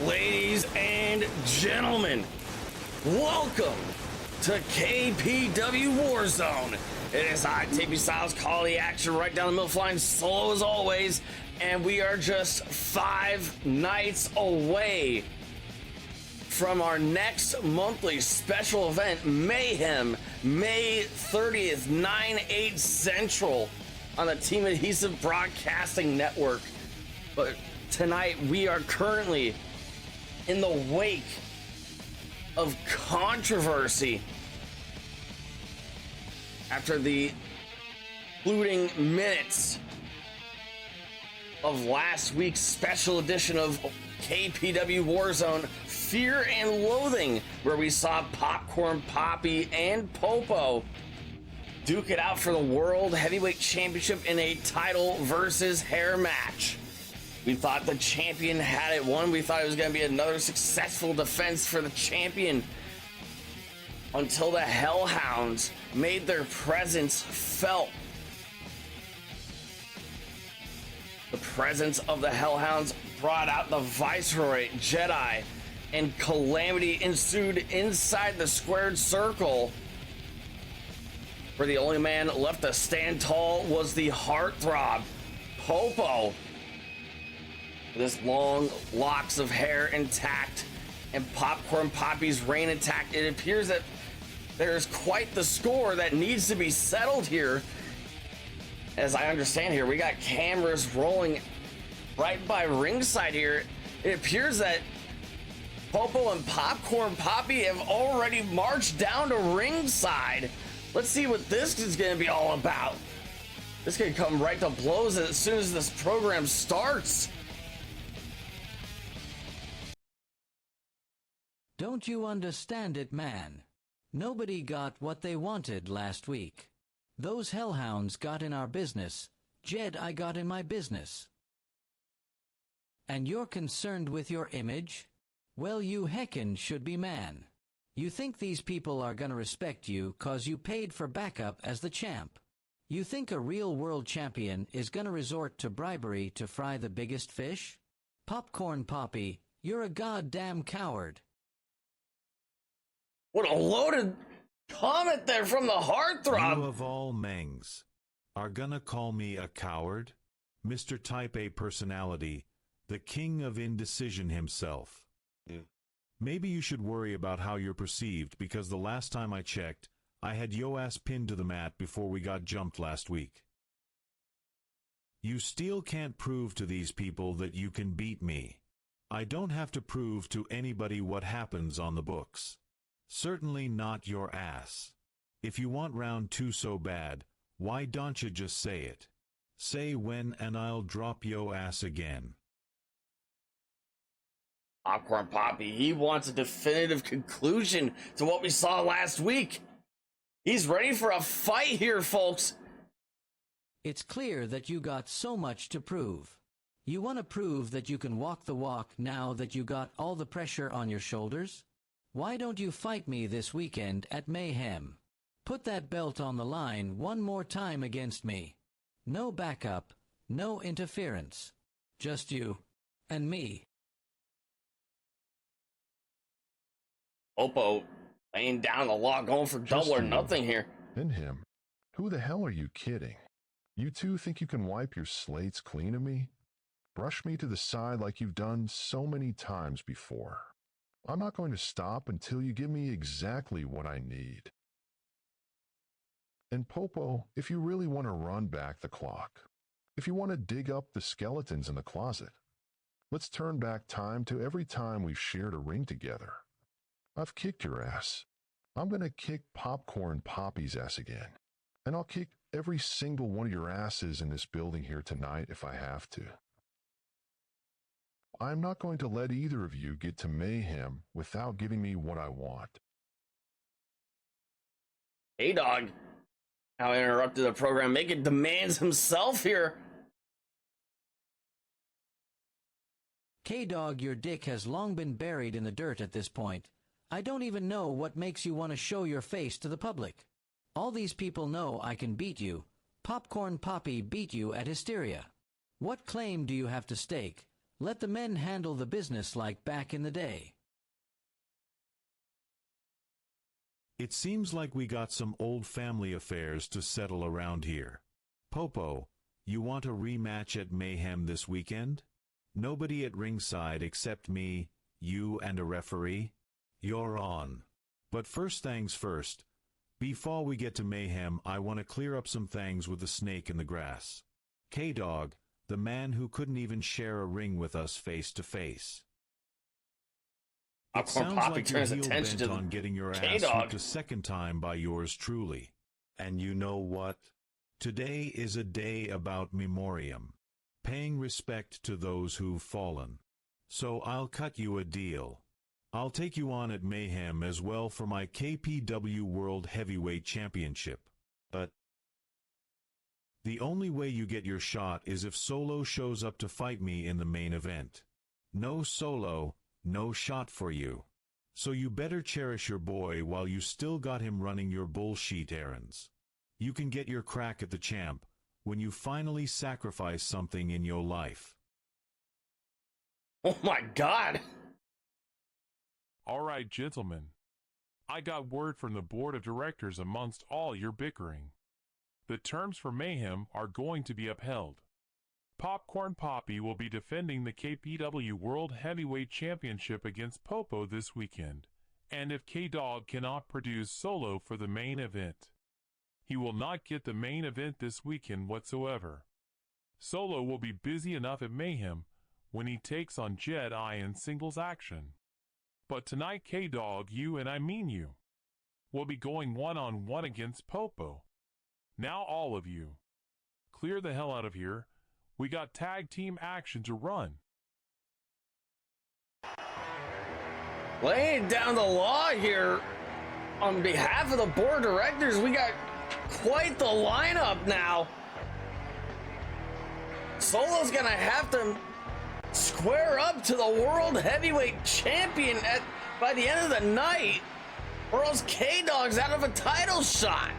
Ladies and gentlemen, welcome to KPW War Zone. It is I, TP Styles, call the action right down the middle, flying solo as always, and we are just 5 nights away from our next monthly special event, Mayhem, May 30th, 9/8 Central on the Team Adhesive Broadcasting Network. But tonight we are currently in the wake of controversy after the concluding minutes of last week's special edition of KPW War Zone, Fear and Loathing, where we saw Popcorn, Papi, and Popo duke it out for the World Heavyweight Championship in a title versus hair match. We thought the champion had it won. We thought it was going to be another successful defense for the champion until the Hellhounds made their presence felt. The presence of the Hellhounds brought out the Viceroy, Jedi, and calamity ensued inside the squared circle, where the only man left to stand tall was the heartthrob, Popo. With his long locks of hair intact and Popcorn Papi's reign intact, it appears that there's quite the score that needs to be settled here. As I understand here, we got cameras rolling right by ringside here. It appears that Popo and Popcorn Papi have already marched down to ringside. Let's see what this is going to be all about. This could come right to blows as soon as this program starts. Don't you understand it, man? Nobody got what they wanted last week. Those hellhounds got in our business. Jedi got in my business. And you're concerned with your image? Well, you heckin' should be, man. You think these people are gonna respect you 'cause you paid for backup as the champ. You think a real world champion is gonna resort to bribery to fry the biggest fish? Popcorn Papi, you're a goddamn coward. What a loaded comment there from the heartthrob. You of all Mengs are gonna call me a coward? Mr. Type A personality, the king of indecision himself. Maybe you should worry about how you're perceived, because the last time I checked, I had yo ass pinned to the mat before we got jumped last week. You still can't prove to these people that you can beat me. I don't have to prove to anybody what happens on the books. Certainly not your ass. If you want round 2 so bad, why don't you just say it? Say when and I'll drop yo ass again. Popcorn Papi, he wants a definitive conclusion to what we saw last week. He's ready for a fight here, folks. It's clear that you got so much to prove. You want to prove that you can walk the walk now that you got all the pressure on your shoulders? Why don't you fight me this weekend at Mayhem? Put that belt on the line one more time against me. No backup, no interference. Just you and me. Popo laying down the law, going for double or nothing here. And him. Who the hell are you kidding? You two think you can wipe your slates clean of me? Brush me to the side like you've done so many times before. I'm not going to stop until you give me exactly what I need. And Popo, if you really want to run back the clock, if you want to dig up the skeletons in the closet, let's turn back time to every time we've shared a ring together. I've kicked your ass. I'm going to kick Popcorn Papi's ass again. And I'll kick every single one of your asses in this building here tonight if I have to. I'm not going to let either of you get to Mayhem without giving me what I want. Hey, dog. Now interrupted the program, making demands himself here. K-Dog, your dick has long been buried in the dirt at this point. I don't even know what makes you want to show your face to the public. All these people know I can beat you. Popcorn Papi beat you at Hysteria. What claim do you have to stake? Let the men handle the business like back in the day. It seems like we got some old family affairs to settle around here. Popo, you want a rematch at Mayhem this weekend? Nobody at ringside except me, you and a referee? You're on. But first things first, before we get to Mayhem, I want to clear up some things with the snake in the grass. K-Dog, the man who couldn't even share a ring with us face to face. It sounds like you're hell-bent on getting your ass whooped a second time by yours truly. And you know what? Today is a day about memoriam, paying respect to those who've fallen. So I'll cut you a deal. I'll take you on at Mayhem as well for my KPW World Heavyweight Championship. But the only way you get your shot is if Solo shows up to fight me in the main event. No Solo, no shot for you. So you better cherish your boy while you still got him running your bullshit errands. You can get your crack at the champ when you finally sacrifice something in your life. Oh my God! All right, gentlemen. I got word from the board of directors amongst all your bickering. The terms for Mayhem are going to be upheld. Popcorn Papi will be defending the KPW World Heavyweight Championship against Popo this weekend, and if K-Dog cannot produce Solo for the main event, he will not get the main event this weekend whatsoever. Solo will be busy enough at Mayhem when he takes on Jedi in singles action. But tonight K-Dog, you and I mean you, will be going one-on-one against Popo. Now all of you, clear the hell out of here. We got tag team action to run. Laying down the law here on behalf of the board of directors. We got quite the lineup now. Solo's gonna have to square up to the world heavyweight champion by the end of the night, or else K-Dog's out of a title shot.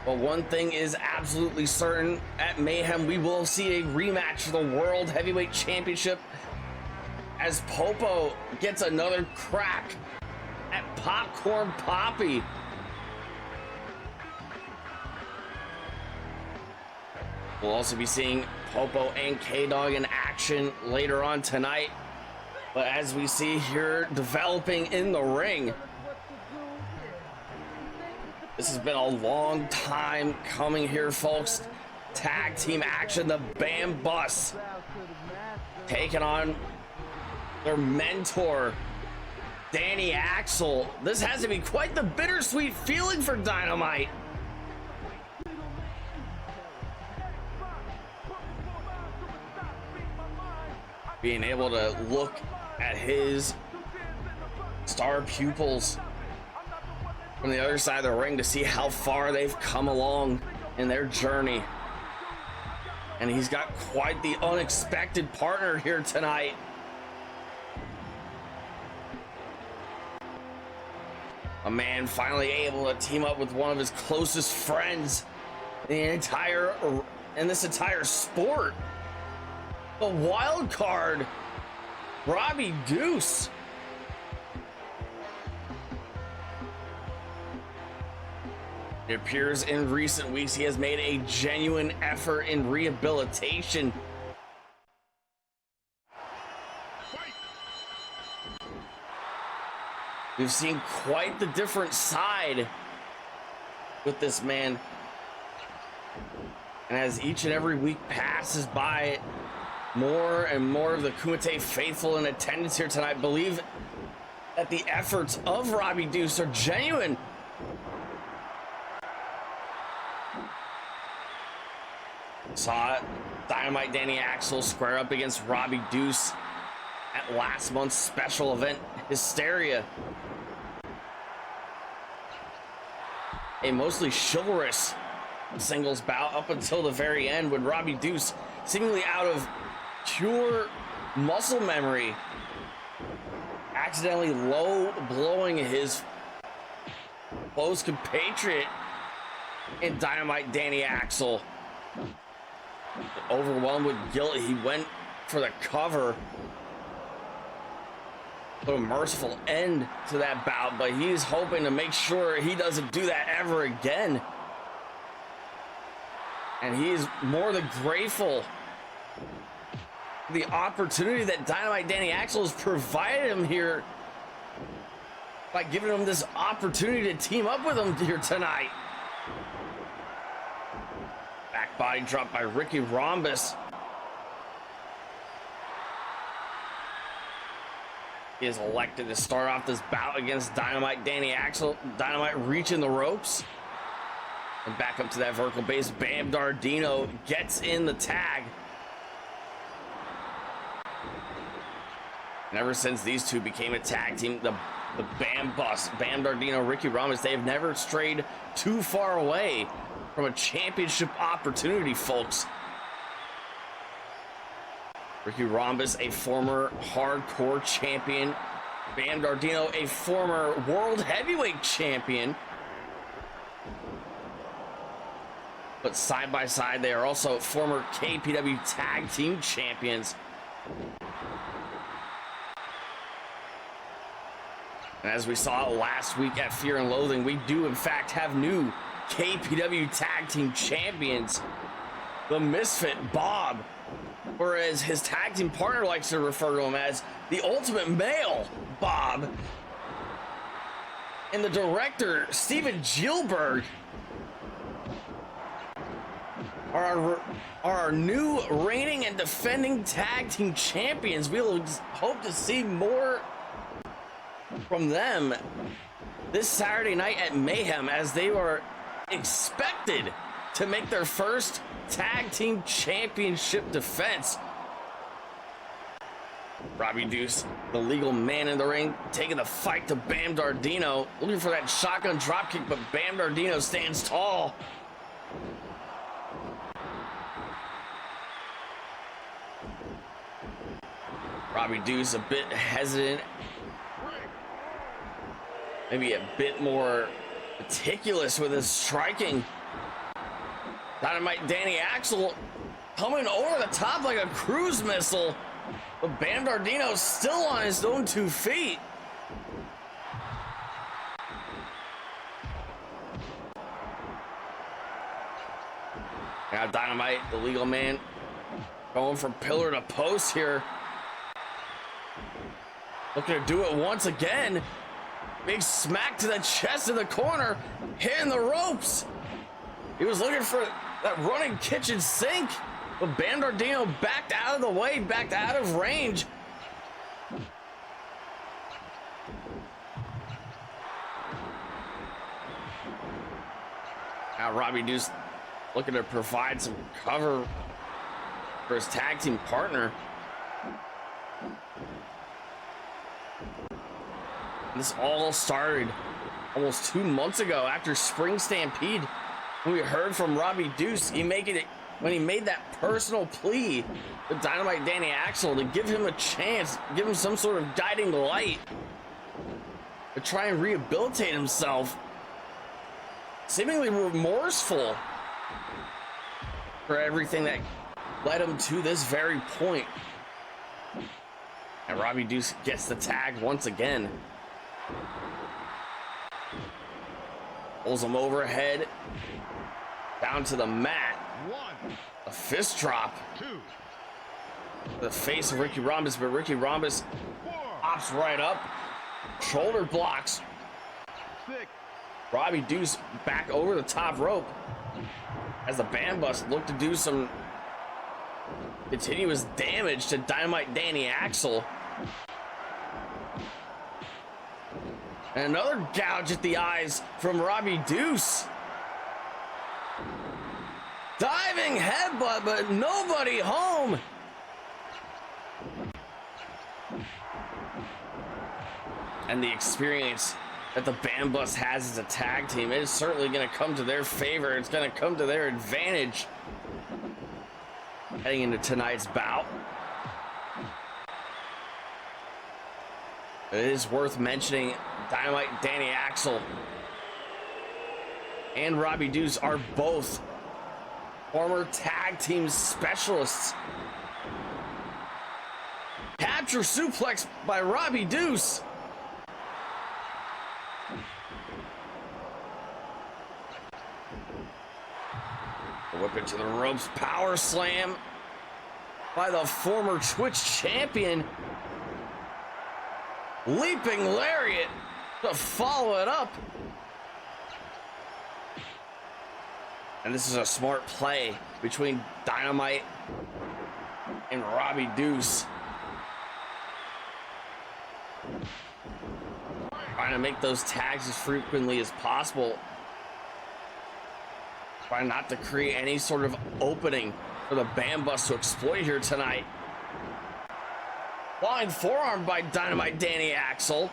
But one thing is absolutely certain, at Mayhem we will see a rematch for the World Heavyweight Championship as Popo gets another crack at Popcorn Papi. We'll also be seeing Popo and K-Dog in action later on tonight. But as we see here developing in the ring, this has been a long time coming here, folks. Tag team action, the BamBus taking on their mentor, Danny Axel. This has to be quite the bittersweet feeling for Dynamite. Being able to look at his star pupils from the other side of the ring to see how far they've come along in their journey. And he's got quite the unexpected partner here tonight. A man finally able to team up with one of his closest friends in this entire sport. The wild card, Robby Deuce. It appears in recent weeks he has made a genuine effort in rehabilitation. We've seen quite the different side with this man. And as each and every week passes by, more and more of the Kumite faithful in attendance here tonight believe that the efforts of Robby Deuce are genuine. Saw Dynamite Danny Axel square up against Robby Deuce at last month's special event, Hysteria. A mostly chivalrous singles bout up until the very end, when Robby Deuce, seemingly out of pure muscle memory, accidentally low blowing his close compatriot in Dynamite Danny Axel. Overwhelmed with guilt, he went for the cover. A merciful end to that bout, but he's hoping to make sure he doesn't do that ever again. And he is more than grateful for the opportunity that Dynamite Danny Axel has provided him here by giving him this opportunity to team up with him here tonight. Back body drop by Ricky Rhombus. He is elected to start off this bout against Dynamite Danny Axel. Dynamite reaching the ropes. And back up to that vertical base. Bam Dardino gets in the tag. And ever since these two became a tag team, the BamBus, Bam Dardino, Ricky Rhombus, they have never strayed too far away from a championship opportunity, folks. Ricky Rhombus, a former hardcore champion. Bam Dardino, a former world heavyweight champion. But side by side, they are also former KPW tag team champions. And as we saw last week at Fear and Loathing, we do in fact have new KPW tag team champions. The Misfit Bob, or as his tag team partner likes to refer to him as, the Ultimate Male Bob. And the director, Steven Gilbert, are our new reigning and defending tag team champions. We'll hope to see more from them this Saturday night at Mayhem, as they are expected to make their first tag team championship defense. Robby Deuce, the legal man in the ring, taking the fight to Bam Dardino, looking for that shotgun dropkick, but Bam Dardino stands tall. Robby Deuce a bit hesitant, maybe a bit more meticulous with his striking. Dynamite Danny Axel coming over the top like a cruise missile, but Bam Dardino still on his own 2 feet. Now Dynamite, the legal man, going from pillar to post here. Looking to do it once again. Big smack to the chest in the corner, hitting the ropes. He was looking for that running kitchen sink, but Bam Dardino backed out of the way, backed out of range. Now Robby Deuce looking to provide some cover for his tag team partner. This all started almost 2 months ago after Spring Stampede, when we heard from Robby Deuce. When he made that personal plea with Dynamite Danny Axel to give him a chance, give him some sort of guiding light to try and rehabilitate himself, seemingly remorseful for everything that led him to this very point. And Robby Deuce gets the tag once again. Pulls him overhead, down to the mat. A fist drop. The face of Ricky Rhombus, but Ricky Rhombus pops right up. Shoulder blocks. Robby Deuce back over the top rope as the BamBus look to do some continuous damage to Dynamite Danny Axel. And another gouge at the eyes from Robby Deuce. Diving headbutt, but nobody home. And the experience that the BamBus has as a tag team, it is certainly going to come to their favor. It's going to come to their advantage heading into tonight's bout. It is worth mentioning Dynamite Danny Axel and Robby Deuce are both former tag team specialists. Capture suplex by Robby Deuce. Whip it to the ropes. Power slam by the former Twitch champion. Leaping lariat to follow it up. And this is a smart play between Dynamite and Robby Deuce. Trying to make those tags as frequently as possible. Trying not to create any sort of opening for the BamBus to exploit here tonight. Flying forearm by Dynamite Danny Axel.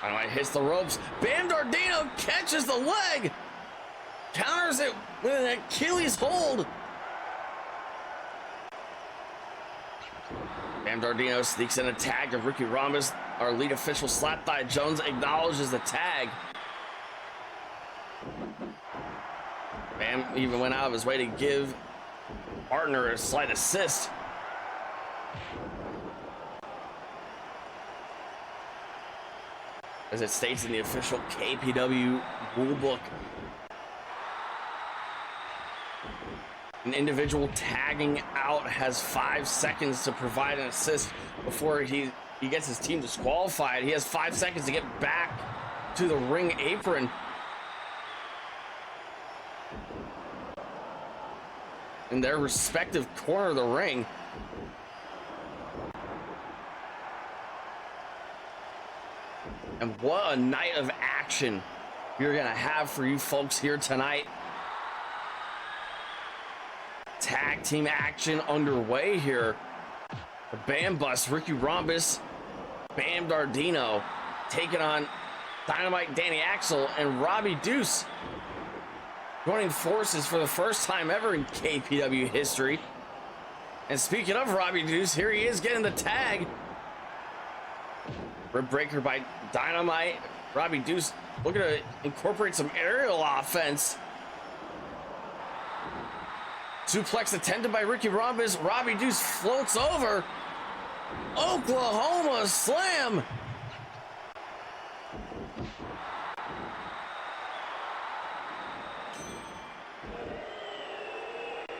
Dynamite hits the ropes. Bam Dardino catches the leg. Counters it with an Achilles hold. Bam Dardino sneaks in a tag of Ricky Rhombus. Our lead official, Slapthigh Jones, acknowledges the tag. Bam even went out of his way to give partner a slight assist. As it states in the official KPW rulebook, an individual tagging out has 5 seconds to provide an assist before he gets his team disqualified. He has 5 seconds to get back to the ring apron. In their respective corner of the ring. And what a night of action you're gonna have for you folks here tonight. Tag team action underway here. The BamBus, Ricky Rhombus, Bam Dardino taking on Dynamite Danny Axel and Robby Deuce, joining forces for the first time ever in KPW history. And speaking of Robby Deuce, here he is getting the tag. Rib breaker by Dynamite. Robby Deuce looking to incorporate some aerial offense. Suplex attempted by Ricky Rhombus. Robby Deuce floats over. Oklahoma slam.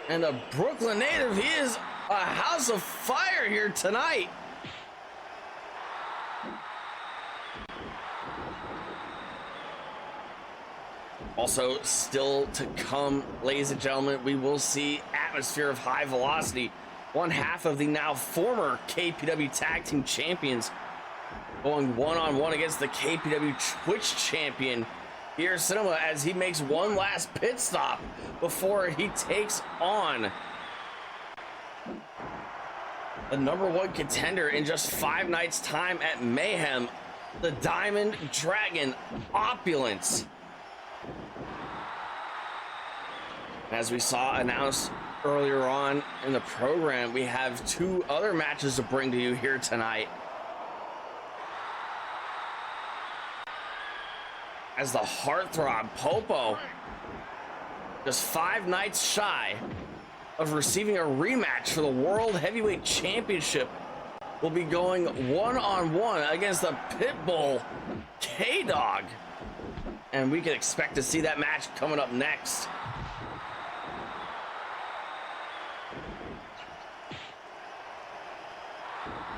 And a Brooklyn native, he is a house of fire here tonight. Also, still to come, ladies and gentlemen, we will see Atmosphere of High Velocity, one half of the now former KPW Tag Team Champions, going one-on-one against the KPW Twitch Champion, Pierre, as he makes one last pit stop before he takes on the #1 contender in just 5 nights' time at Mayhem, the Diamond Dragon Opulence. As we saw announced earlier on in the program, we have 2 other matches to bring to you here tonight. As the heartthrob Popo, just 5 nights shy of receiving a rematch for the World Heavyweight Championship, will be going one-on-one against the Pitbull K-Dog. And we can expect to see that match coming up next.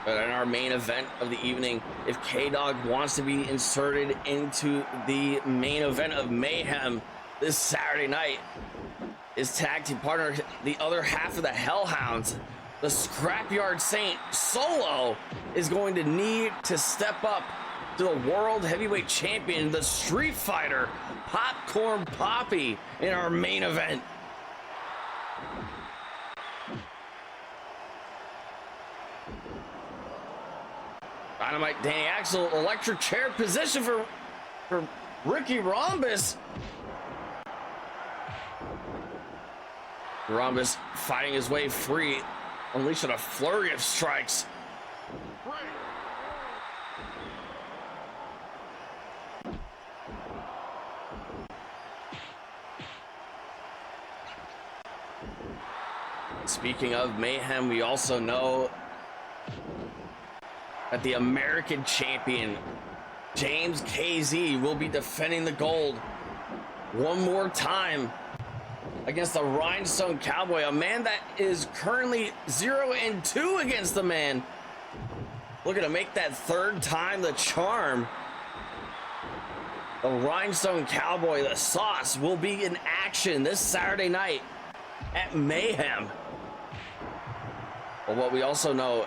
But in our main event of the evening, if K-Dog wants to be inserted into the main event of Mayhem this Saturday night, his tag team partner, the other half of the Hellhounds, the Scrapyard Saint Solo, is going to need to step up to the World Heavyweight Champion, the Street Fighter Popcorn Papi, in our main event. Dynamite Danny Axel, electric chair position for Ricky Rhombus. Rhombus fighting his way free, unleashing a flurry of strikes. Speaking of mayhem, we also know that the American champion, James KZ, will be defending the gold one more time against the Rhinestone Cowboy, a man that is currently 0-2 against the man. Looking to make that third time the charm. The Rhinestone Cowboy, the sauce, will be in action this Saturday night at Mayhem. But what we also know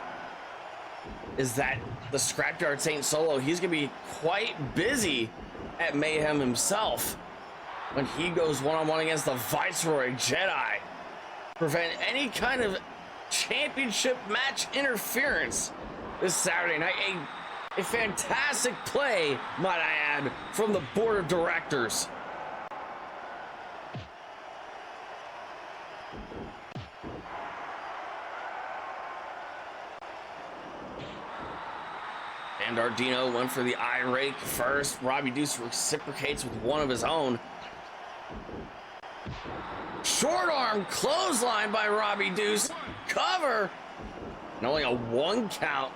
is that the Scrapyard Saint Solo, he's gonna be quite busy at Mayhem himself when he goes one-on-one against the Viceroy Jedi. Prevent any kind of championship match interference this Saturday night. A fantastic play, might I add, from the board of directors. And Ardino went for the eye rake first. Robby Deuce reciprocates with one of his own. Short arm clothesline by Robby Deuce. Cover. And only a 1 count.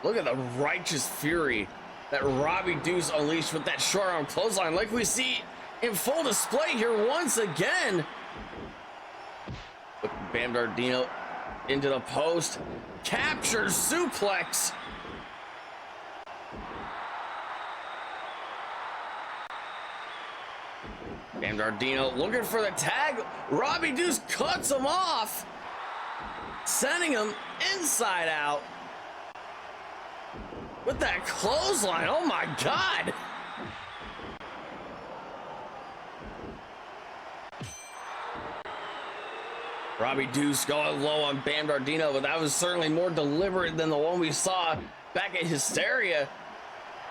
Look at the righteous fury that Robby Deuce unleashed with that short arm clothesline, like we see in full display here once again. Look, Bam Dardino into the post, captures suplex. Bam Dardino looking for the tag. Robby Deuce cuts him off, sending him inside out with that clothesline. Oh my God. Robby Deuce going low on Bam Dardino, but that was certainly more deliberate than the one we saw back at Hysteria.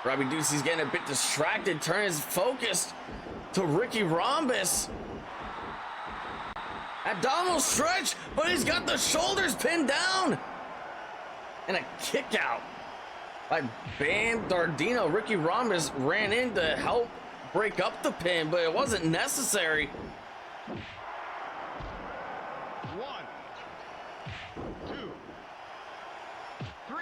Robby Deuce, he's getting a bit distracted, turning his focus to Ricky Rhombus. Abdominal stretch, but he's got the shoulders pinned down. And a kick out by Bam Dardino. Ricky Rhombus ran in to help break up the pin, but it wasn't necessary. 1, 2, 3.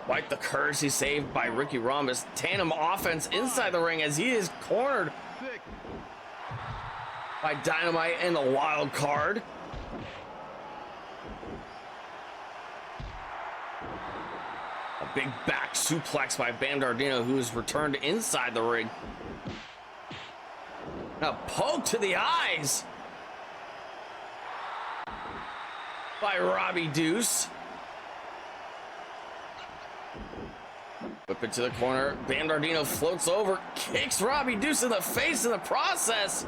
Quite the courtesy saved by Ricky Rhombus. Tandem offense inside the ring as he is cornered 6. by Dynamite and the Wild Card. A big back suplex by Bam Dardino, who is returned inside the ring. Now poke to the eyes by Robby Deuce. Whip it to the corner. Bam Dardino floats over, kicks Robby Deuce in the face in the process.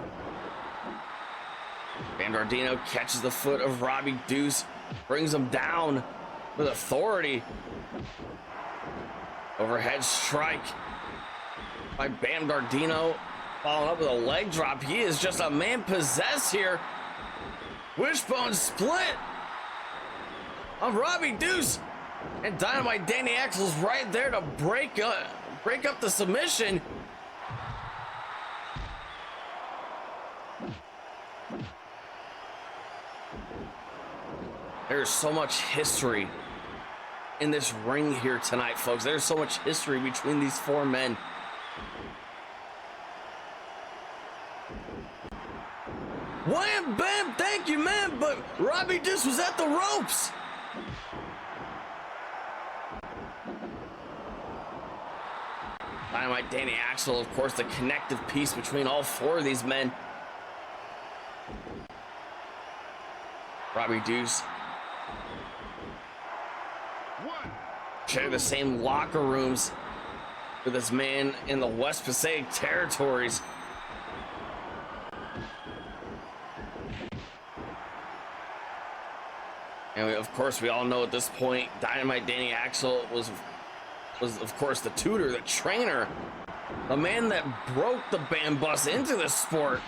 Bam Dardino catches the foot of Robby Deuce, brings him down with authority. Overhead strike by Bam Dardino, following up with a leg drop. He is just a man possessed here. Wishbone split on Robby Deuce, and Dynamite Danny Axel's right there to break up the submission. There's so much history in this ring here tonight, folks. There's so much history between these four men. Wham, bam, thank you, man, but Robby Deuce was at the ropes. Dynamite Danny Axel, of course, the connective piece between all four of these men. Robby Deuce share the same locker rooms with this man in the West Pacific territories. And of course, we all know at this point, Dynamite Danny Axel was of course the tutor, the trainer, the man that broke the BamBus into the sport.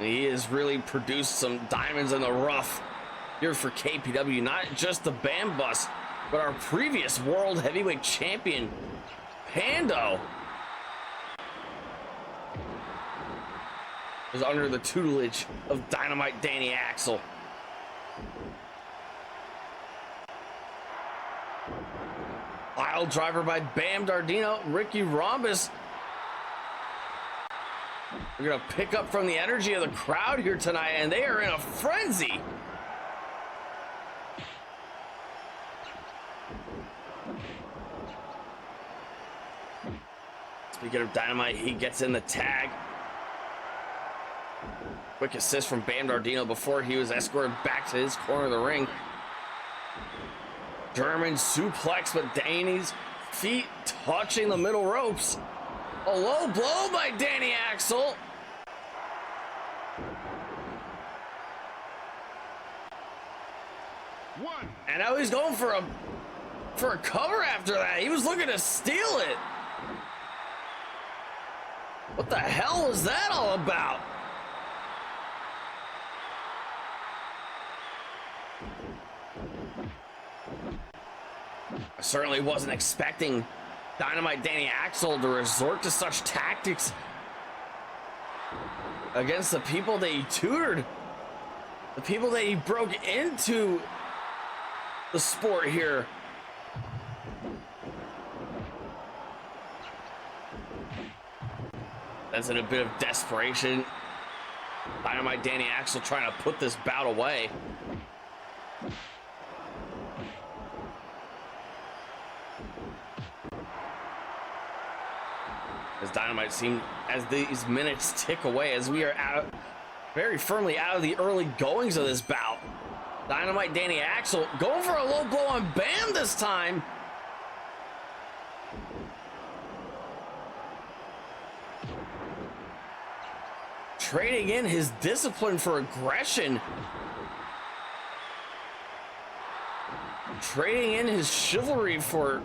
And he has really produced some diamonds in the rough here for KPW, not just the BamBus, but our previous world heavyweight champion, Pando. is under the tutelage of Dynamite Danny Axel. Pile driver by Bam Dardino. Ricky Rhombus. We're going to pick up from the energy of the crowd here tonight, and they are in a frenzy. Speaking of Dynamite, he gets in the tag. Quick assist from Bam Dardino before he was escorted back to his corner of the ring. German suplex, but Danny's feet touching the middle ropes. A low blow by Danny Axel. One. And now he's going for a cover after that. He was looking to steal it. What the hell was that all about? I certainly wasn't expecting Dynamite Danny Axel to resort to such tactics against the people that he tutored, the people that he broke into the sport here. That's in a bit of desperation. Dynamite Danny Axel trying to put this bout away. As Dynamite seemed, as these minutes tick away, as we are out, very firmly out of the early goings of this bout. Dynamite Danny Axel going for a low blow on Bam this time. Trading in his discipline for aggression. Trading in his chivalry for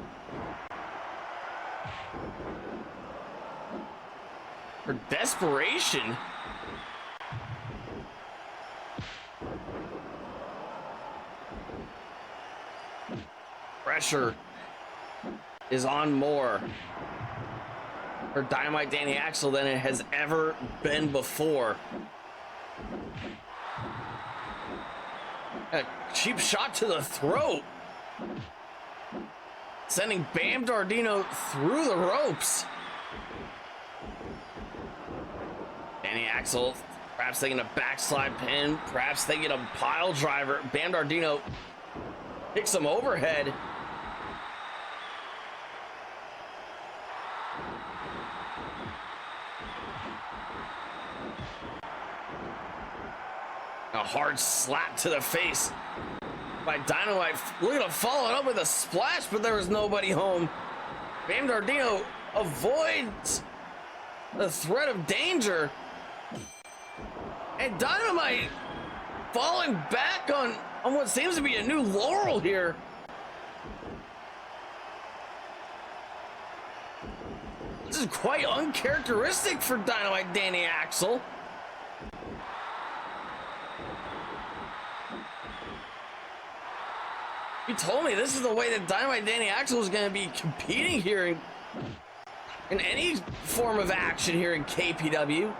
desperation. Pressure is on more for Dynamite Danny Axel than it has ever been before. A cheap shot to the throat, sending Bam Dardino through the ropes. Danny Axel perhaps thinking a backslide pin, perhaps thinking a pile driver. Bam Dardino picks him overhead. A hard slap to the face by Dynamite. Look at him following up with a splash, but there was nobody home. Bam Dardino avoids the threat of danger. And Dynamite falling back on what seems to be a new laurel here. This is quite uncharacteristic for Dynamite Danny Axel. You told me this is the way that Dynamite Danny Axel was going to be competing here in any form of action here in KPW.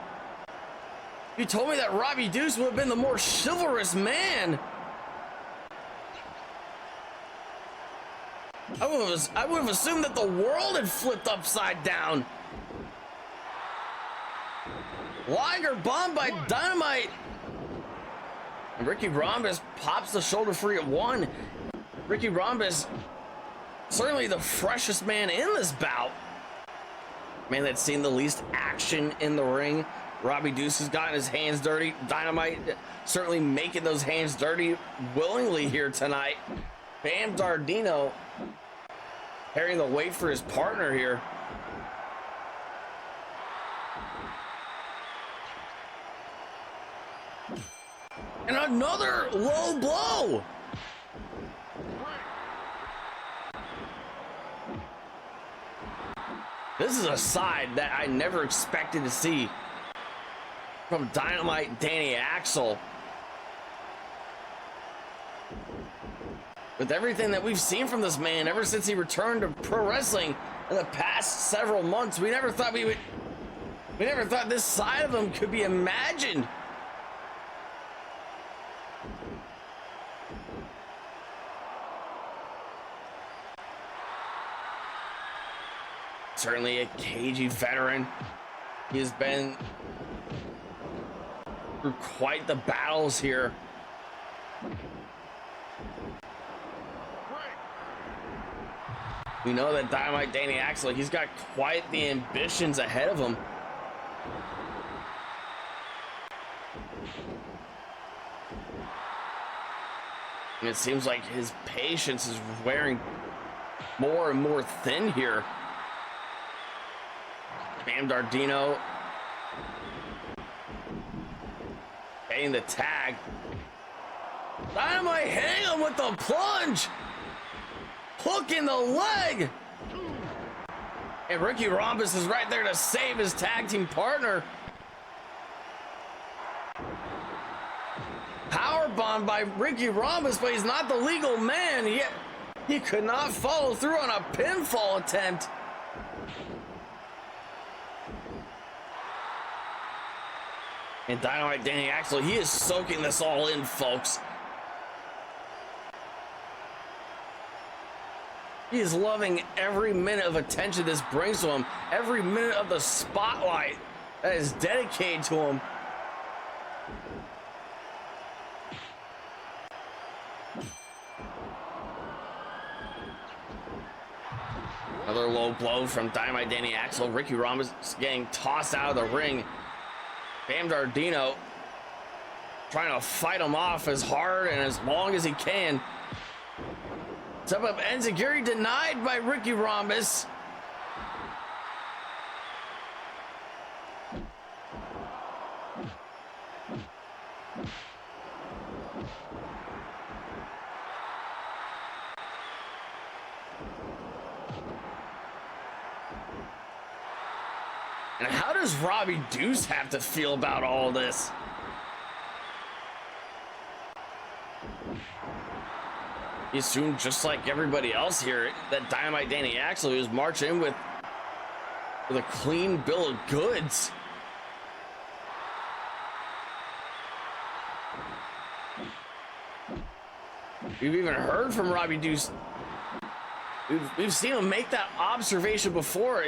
You told me that Robby Deuce would have been the more chivalrous man. I would have assumed that the world had flipped upside down. Liger bomb by Dynamite. And Ricky Rhombus pops the shoulder free at one. Ricky Rhombus, certainly the freshest man in this bout. Man that's seen the least action in the ring. Robby Deuce has gotten his hands dirty. Dynamite certainly making those hands dirty willingly here tonight. Bam Dardino carrying the weight for his partner here. And another low blow. This is a side that I never expected to see from Dynamite Danny Axel. With everything that we've seen from this man ever since he returned to pro wrestling in the past several months, we never thought we We never thought this side of him could be imagined. Certainly a cagey veteran. He has been through quite the battles here. We know that Dynamite Danny Axel, he's got quite the ambitions ahead of him. And it seems like his patience is wearing more and more thin here. Bam Dardino getting the tag. Dynamite hang him with the plunge. Hook in the leg. And Ricky Rhombus is right there to save his tag team partner. Powerbomb by Ricky Rhombus, but he's not the legal man. Yet he could not follow through on a pinfall attempt. And Dynamite Danny Axel, he is soaking this all in, folks. He is loving every minute of attention this brings to him, every minute of the spotlight that is dedicated to him. Another low blow from Dynamite Danny Axel. Ricky Rhombus getting tossed out of the ring. Bam Dardino trying to fight him off as hard and as long as he can. Step up enziguri denied by Ricky Rhombus. And how does Robby Deuce have to feel about all this? He assumed, just like everybody else here, that Dynamite Danny Axel was marching in with a clean bill of goods. We've even heard from Robby Deuce. We've seen him make that observation before.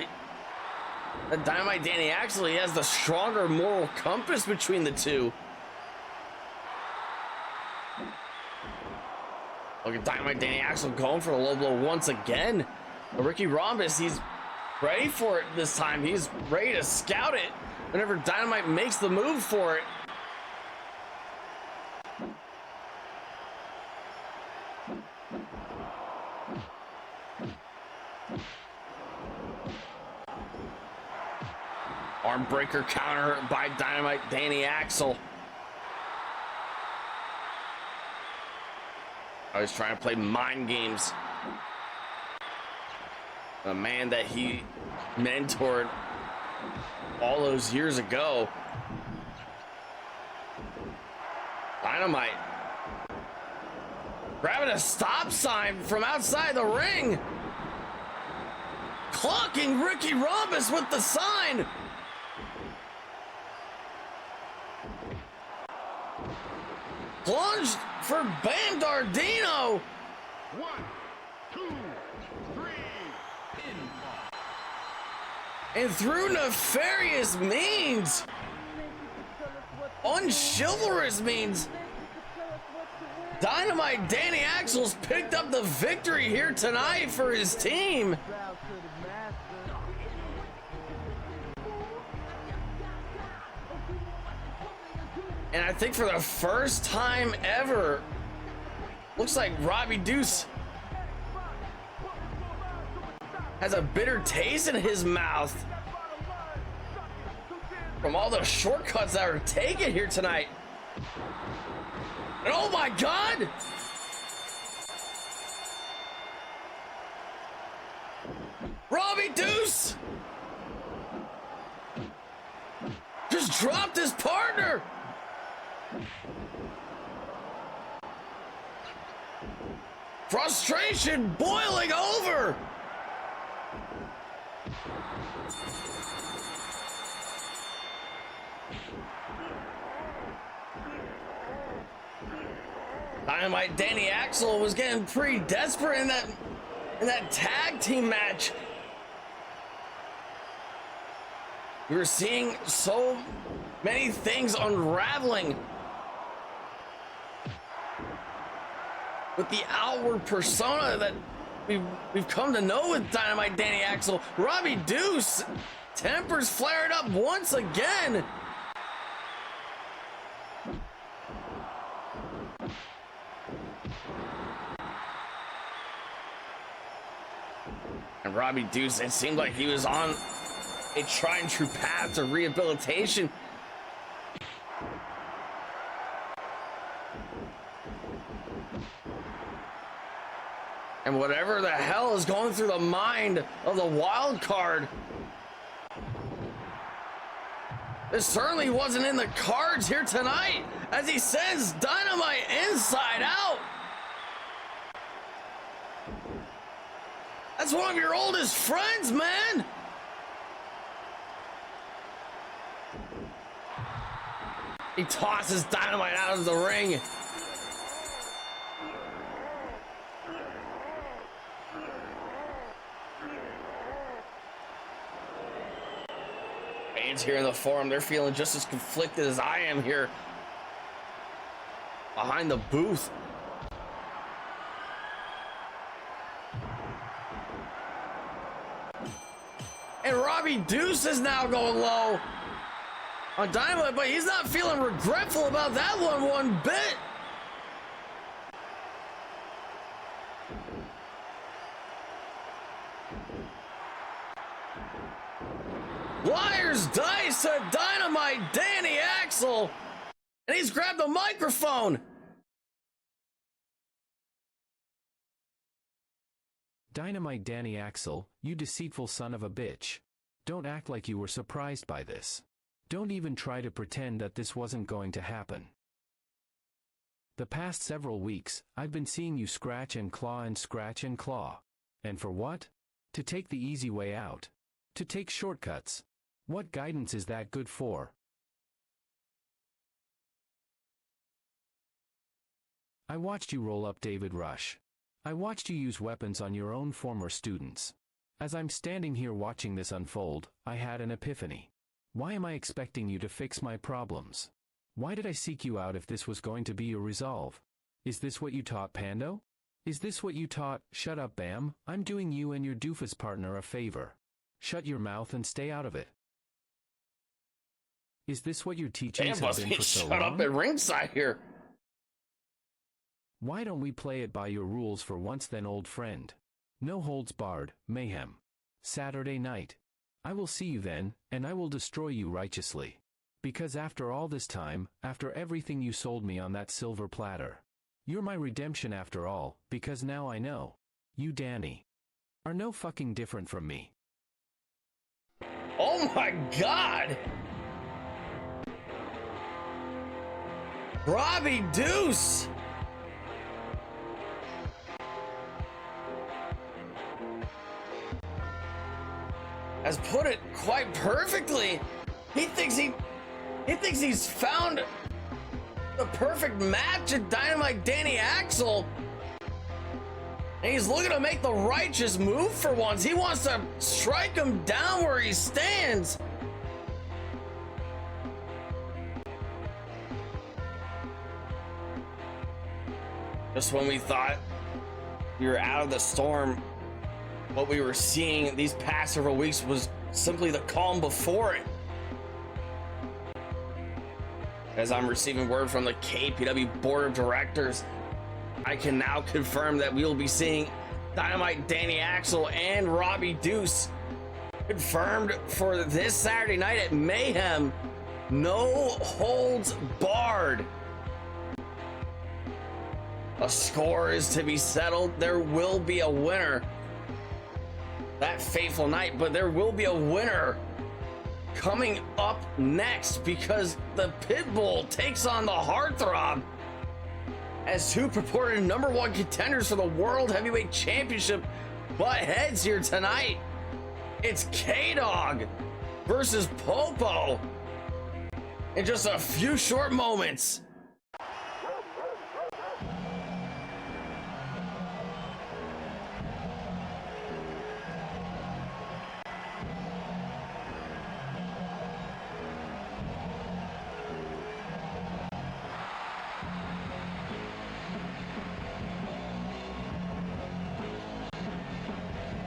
That Dynamite Danny Axel, he has the stronger moral compass between the two. Look at Dynamite Danny Axel going for the low blow once again. But Ricky Rhombus, he's ready for it this time. He's ready to scout it whenever Dynamite makes the move for it. Arm breaker counter by Dynamite Danny Axel. I was trying to play mind games. A man that he mentored all those years ago. Dynamite grabbing a stop sign from outside the ring. Clocking Ricky Rhombus with the sign. Plunged for Bam Dardino. 1, 2, 3, and through nefarious means, unchivalrous means, Dynamite Danny Axel's picked up the victory here tonight for his team. And I think for the first time ever, looks like Robby Deuce has a bitter taste in his mouth from all the shortcuts that are taken here tonight. And oh my God! Robby Deuce just dropped his partner. Frustration boiling over. Dynamite Danny Axel was getting pretty desperate in that tag team match. We were seeing so many things unraveling with the outward persona that we've come to know with Dynamite Danny Axel. Robby Deuce, tempers flared up once again. And Robby Deuce, it seemed like he was on a tried and true path to rehabilitation. And whatever the hell is going through the mind of the wild card, this certainly wasn't in the cards here tonight, as he sends Dynamite inside out. That's one of your oldest friends, man. He tosses Dynamite out of the ring. Fans here in the forum, they're feeling just as conflicted as I am here behind the booth. And Robby Deuce is now going low on Dynamite, but he's not feeling regretful about that one bit. Liar's Dice to Dynamite Danny Axel, and he's grabbed the microphone. Dynamite Danny Axel, you deceitful son of a bitch. Don't act like you were surprised by this. Don't even try to pretend that this wasn't going to happen. The past several weeks, I've been seeing you scratch and claw and scratch and claw. And for what? To take the easy way out. To take shortcuts. What guidance is that good for? I watched you roll up David Rush. I watched you use weapons on your own former students. As I'm standing here watching this unfold, I had an epiphany. Why am I expecting you to fix my problems? Why did I seek you out if this was going to be your resolve? Is this what you taught Pando? Is this what you taught, shut up Bam, I'm doing you and your doofus partner a favor. Shut your mouth and stay out of it. Is this what your teachings have been for so long? Shut up at ringside here. Why don't we play it by your rules for once then, old friend? No holds barred, mayhem. Saturday night. I will see you then, and I will destroy you righteously. Because after all this time, after everything you sold me on that silver platter, you're my redemption after all, because now I know. You, Danny, are no fucking different from me. Oh my God! Robby Deuce! Has put it quite perfectly. He thinks he's found the perfect match at Dynamite Danny Axel. And he's looking to make the righteous move for once. He wants to strike him down where he stands. Just when we thought we were out of the storm, what we were seeing these past several weeks was simply the calm before it. As I'm receiving word from the KPW Board of Directors, I can now confirm that we will be seeing Dynamite Danny Axel and Robby Deuce confirmed for this Saturday night at Mayhem. No holds barred. A score is to be settled. There will be a winner that fateful night, but there will be a winner coming up next, because the Pitbull takes on the Heartthrob as two purported #1 contenders for the World Heavyweight Championship butt heads here tonight. It's K-Dog versus Popo. in just a few short moments.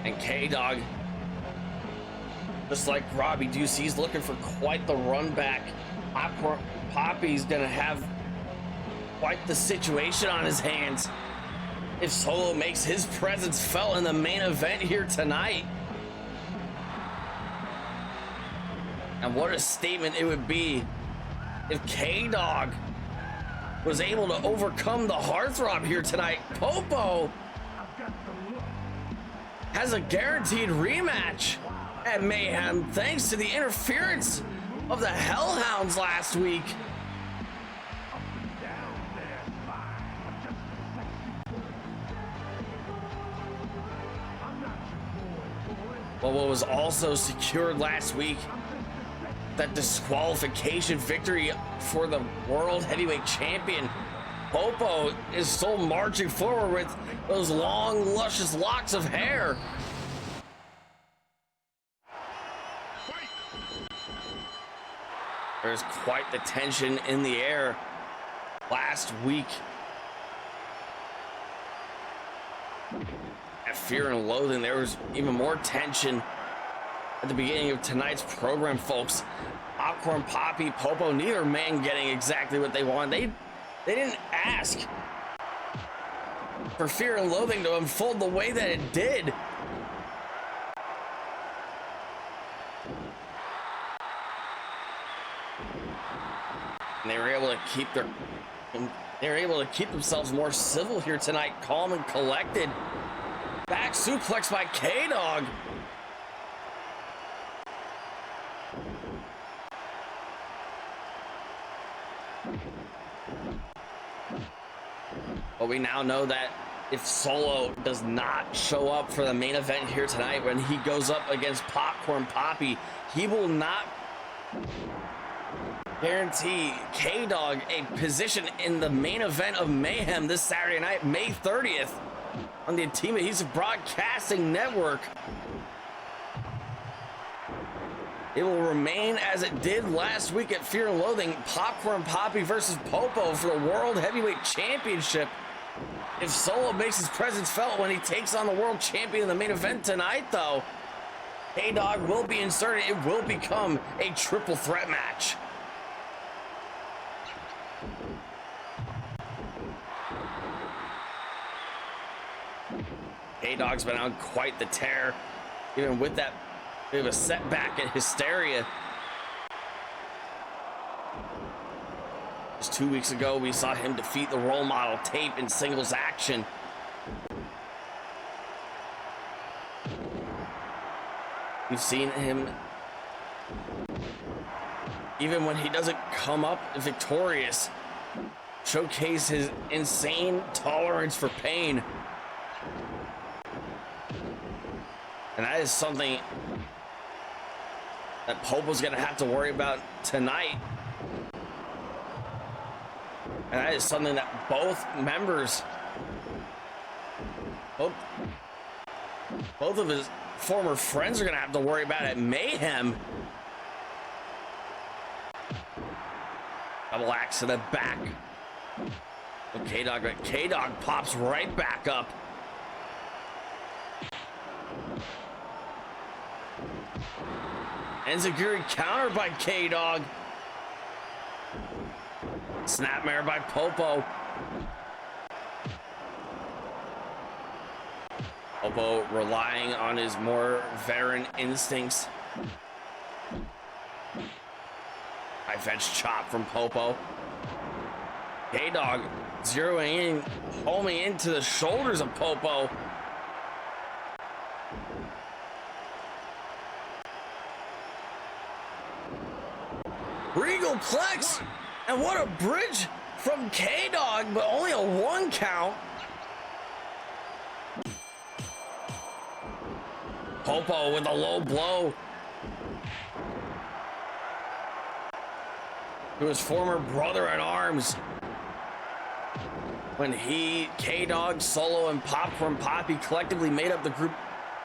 And K-Dog, just like Robby Deuce, he's looking for quite the run back. Papi's gonna have quite the situation on his hands if Solo makes his presence felt in the main event here tonight. And what a statement it would be if K-Dog was able to overcome the heartthrob here tonight. Popo has a guaranteed rematch at Mayhem thanks to the interference of the Hellhounds last week. But what was also secured last week, that disqualification victory for the World Heavyweight Champion. Popo is still marching forward with those long, luscious locks of hair. There's quite the tension in the air last week at Fear and Loathing. There was even more tension at the beginning of tonight's program, folks. Aqua and Papi, Popo, neither man getting exactly what they want. They didn't ask for Fear and Loathing to unfold the way that it did. And they were able to keep themselves more civil here tonight, calm and collected. Back suplex by K-Dog. But we now know that if Solo does not show up for the main event here tonight, when he goes up against Popcorn Papi, he will not guarantee K-Dog a position in the main event of Mayhem this Saturday night, May 30th, on the Team Adhesive Broadcasting Network. It will remain as it did last week at Fear and Loathing, Popcorn Papi versus Popo for the World Heavyweight Championship. If Solo makes his presence felt when he takes on the world champion in the main event tonight, though, K-Dog will be inserted. It will become a triple threat match. K-Dog's been on quite the tear, even with that bit of a setback at Hysteria. Just 2 weeks ago, we saw him defeat the role model Tape in singles action. We've seen him, even when he doesn't come up victorious, showcase his insane tolerance for pain. And that is something that Popo's gonna have to worry about tonight. And that is something that both members, both of his former friends are gonna have to worry about at Mayhem. Double axe to the back. K-Dog pops right back up. Enziguri countered by K-Dog. Snapmare by Popo. Popo relying on his more veteran instincts. High fetch chop from Popo. K-Dog zeroing in, homing into the shoulders of Popo. Regal Plex, and what a bridge from K-Dog, but only a 1 count. Popo with a low blow. to his former brother-in-arms when he, K-Dog, Solo, and Popcorn Poppy collectively made up the group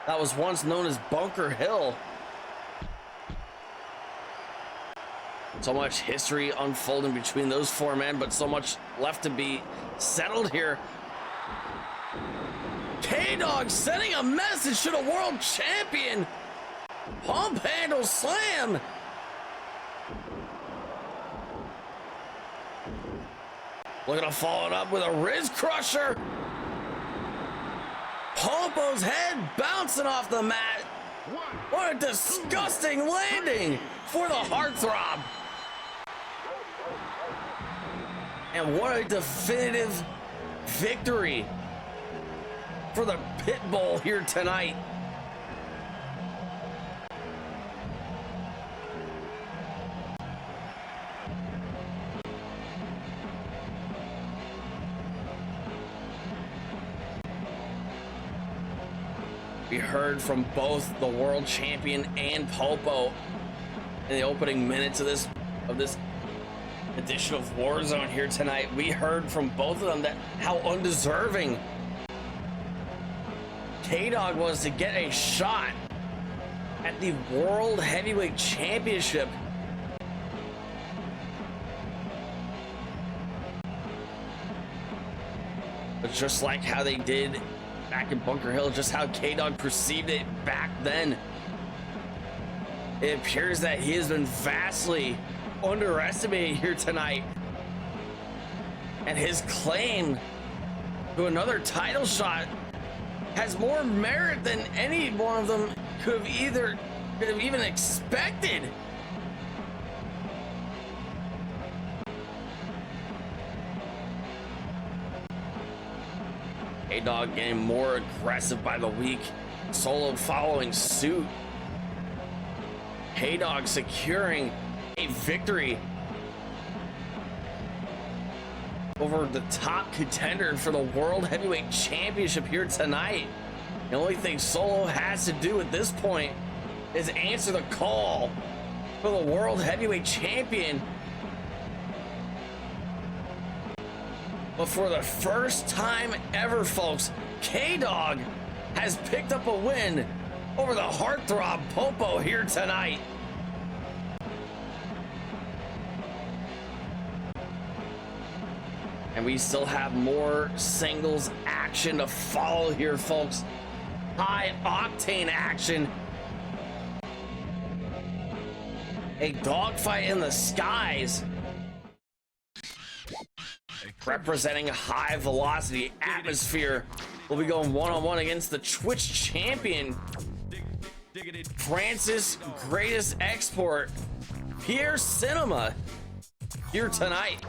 that was once known as Bunker Hill. So much history unfolding between those four men, but so much left to be settled here. K-Dog sending a message to the world champion. Pump handle slam. Looking to follow it up with a Riz Crusher. Popo's head bouncing off the mat. What a disgusting landing for the heartthrob. And what a definitive victory for the Pitbull here tonight. We heard from both the world champion and Popo in the opening minutes of this edition of Warzone here tonight. We heard from both of them that how undeserving K-Dog was to get a shot at the World Heavyweight Championship. But just like how they did back in Bunker Hill, just how K-Dog perceived it back then, it appears that he has been vastly underestimated here tonight, and his claim to another title shot has more merit than any one of them could have even expected. K-Dog getting more aggressive by the week, Solo following suit. K-Dog securing a victory over the top contender for the World Heavyweight Championship here tonight. The only thing Solo has to do at this point is answer the call for the World Heavyweight Champion. But for the first time ever, folks, K-Dog has picked up a win over the heartthrob Popo here tonight. And we still have more singles action to follow here, folks. High octane action. A dogfight in the skies. Representing a high velocity atmosphere. We'll be going one-on-one against the Twitch champion, France's greatest export, Pierre Cinema, here tonight.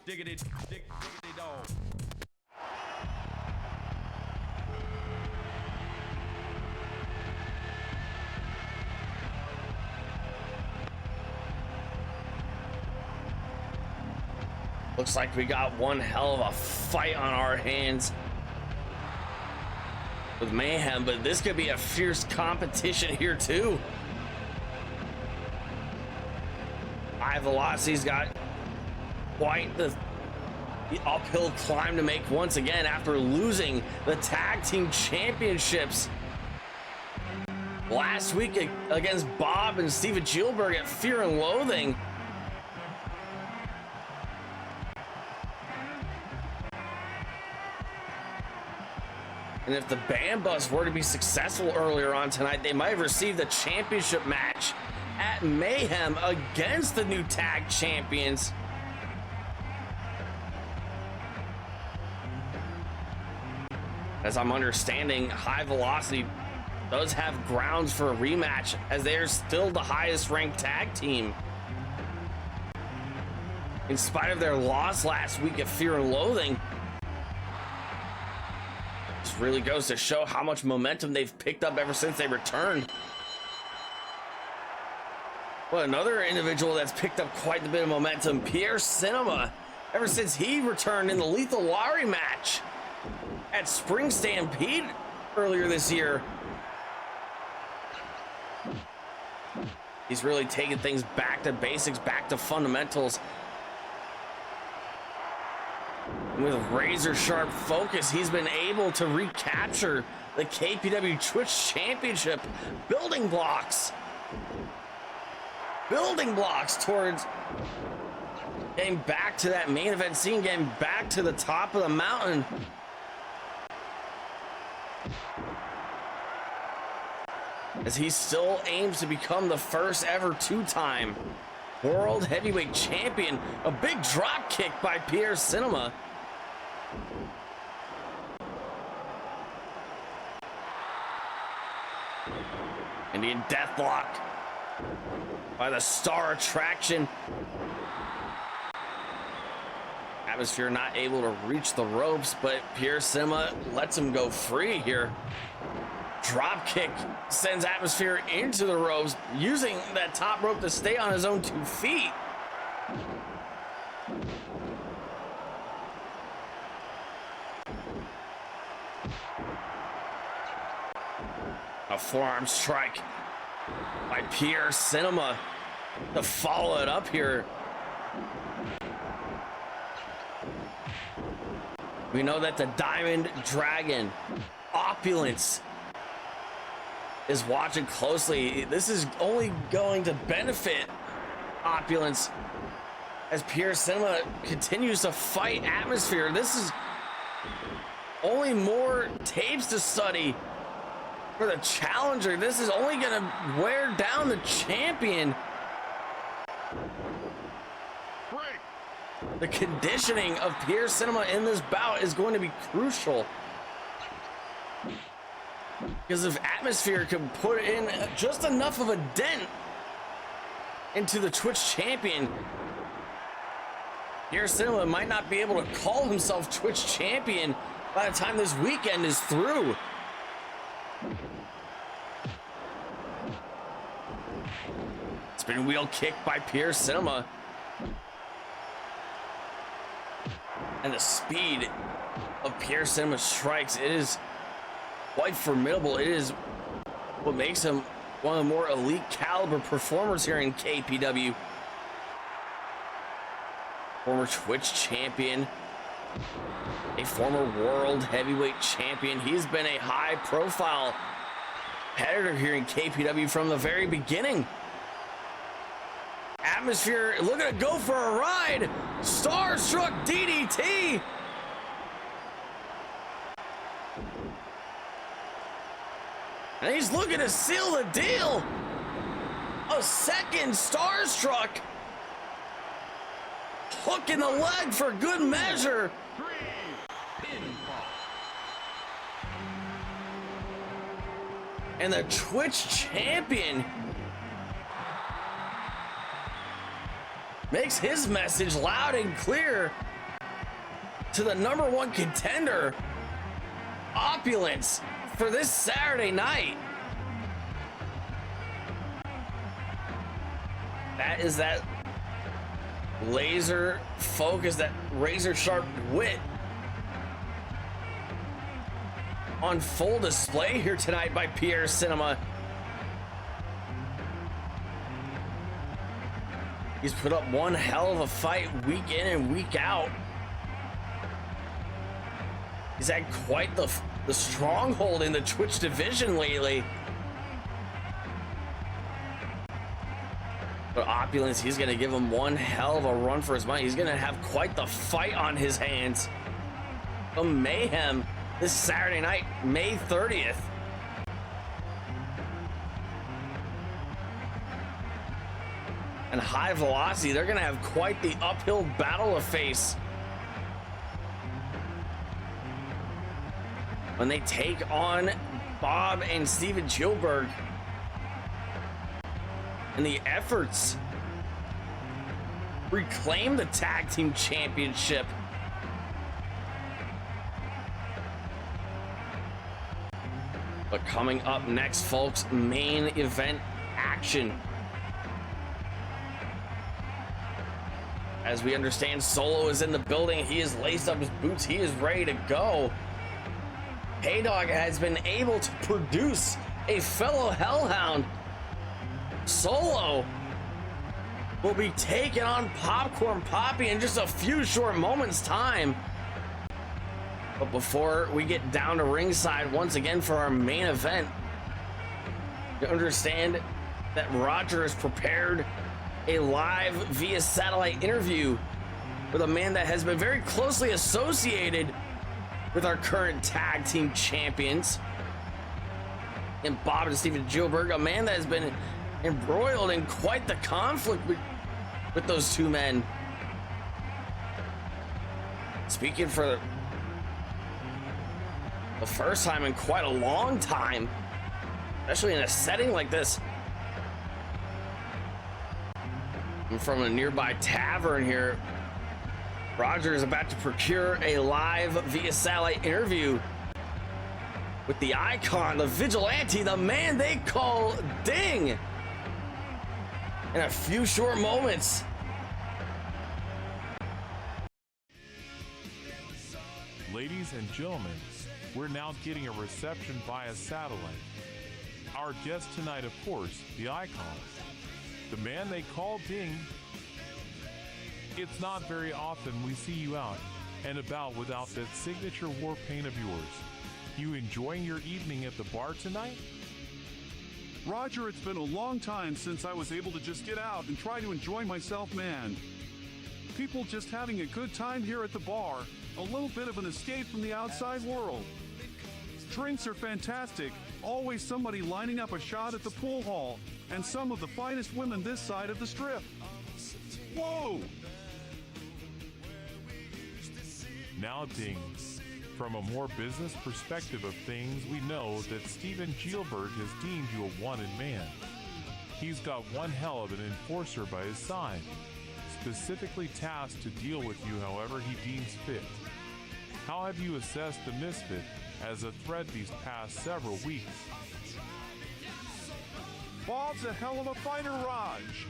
Diggity dog. Looks like we got one hell of a fight on our hands with Mayhem, but this could be a fierce competition here too. High Velocity's got quite the uphill climb to make once again after losing the tag team championships last week against Bob and Steven Gilbert at Fear and Loathing. And if the BamBus were to be successful earlier on tonight, they might have received the championship match at Mayhem against the new tag champions. As I'm understanding, High Velocity does have grounds for a rematch, as they are still the highest ranked tag team. In spite of their loss last week at Fear and Loathing, this really goes to show how much momentum they've picked up ever since they returned. Well, another individual that's picked up quite a bit of momentum, Pierre Cinema, ever since he returned in the Lethal Lottery match at Spring Stampede earlier this year. He's really taken things back to basics, back to fundamentals. With razor sharp focus, he's been able to recapture the KPW Twitch Championship. Building blocks towards getting back to that main event scene, getting back to the top of the mountain. As he still aims to become the first ever two-time world heavyweight champion. A big drop kick by Pierre Cinema. Indian deathlock by the star attraction. Atmosphere not able to reach the ropes, but Pierre Cinema lets him go free here. Drop kick sends Atmosphere into the ropes, using that top rope to stay on his own 2 feet. A forearm strike by Pierre Cinema to follow it up here. We know that the Diamond Dragon, Opulence, is watching closely. This is only going to benefit Opulence as Pierre Cinema continues to fight Atmosphere. This is only more tapes to study for the challenger. This is only going to wear down the champion. The conditioning of Pierre Cinema in this bout is going to be crucial. Because if Atmosphere can put in just enough of a dent into the Twitch champion, Pierre Cinema might not be able to call himself Twitch champion by the time this weekend is through. Spinning wheel kick by Pierre Cinema. And the speed of Pierre Cinema's strikes, it is quite formidable. It is what makes him one of the more elite caliber performers here in KPW. Former Twitch champion, a former world heavyweight champion. He's been a high profile competitor here in KPW from the very beginning. Atmosphere looking to go for a ride. Starstruck DDT. And he's looking to seal the deal. A second Starstruck. Hook in the leg for good measure. And the Twitch champion makes his message loud and clear to the #1 contender, Opulence, for this Saturday night. That is that laser focus, that razor sharp wit on full display here tonight by Pierre Cinema. He's put up one hell of a fight week in and week out. He's had quite the stronghold in the Twitch division lately. But Opulence, he's gonna give him one hell of a run for his money. He's gonna have quite the fight on his hands. The Mayhem this Saturday night, May 30th. And High Velocity, they're gonna have quite the uphill battle to face when they take on Bob and Steven Gilbert in the efforts to reclaim the tag team championship. But coming up next, folks, main event action. As we understand, Solo is in the building. He has laced up his boots. He is ready to go. K-Dog has been able to produce a fellow Hellhound. Solo will be taking on Popcorn Papi in just a few short moments' time. But before we get down to ringside once again for our main event, you understand that Roger has prepared a live via satellite interview with a man that has been very closely associated with our current tag team champions, and Bob and Steven Gilbert, a man that has been embroiled in quite the conflict with those two men. Speaking for the first time in quite a long time, especially in a setting like this. I'm from a nearby tavern here. Roger is about to procure a live via satellite interview with the icon, the vigilante, the man they call Ding, in a few short moments. Ladies and gentlemen, we're now getting a reception via satellite. Our guest tonight, of course, the icon, the man they call Ding. It's not very often we see you out and about without that signature war paint of yours. You enjoying your evening at the bar tonight? Roger, it's been a long time since I was able to just get out and try to enjoy myself, man. People just having a good time here at the bar, a little bit of an escape from the outside world. Drinks are fantastic, always somebody lining up a shot at the pool hall, and some of the finest women this side of the strip. Whoa! Now, Ding, from a more business perspective of things, we know that Steven Gilbert has deemed you a wanted man. He's got one hell of an enforcer by his side, specifically tasked to deal with you however he deems fit. How have you assessed the misfit as a threat these past several weeks? Bob's a hell of a fighter, Raj.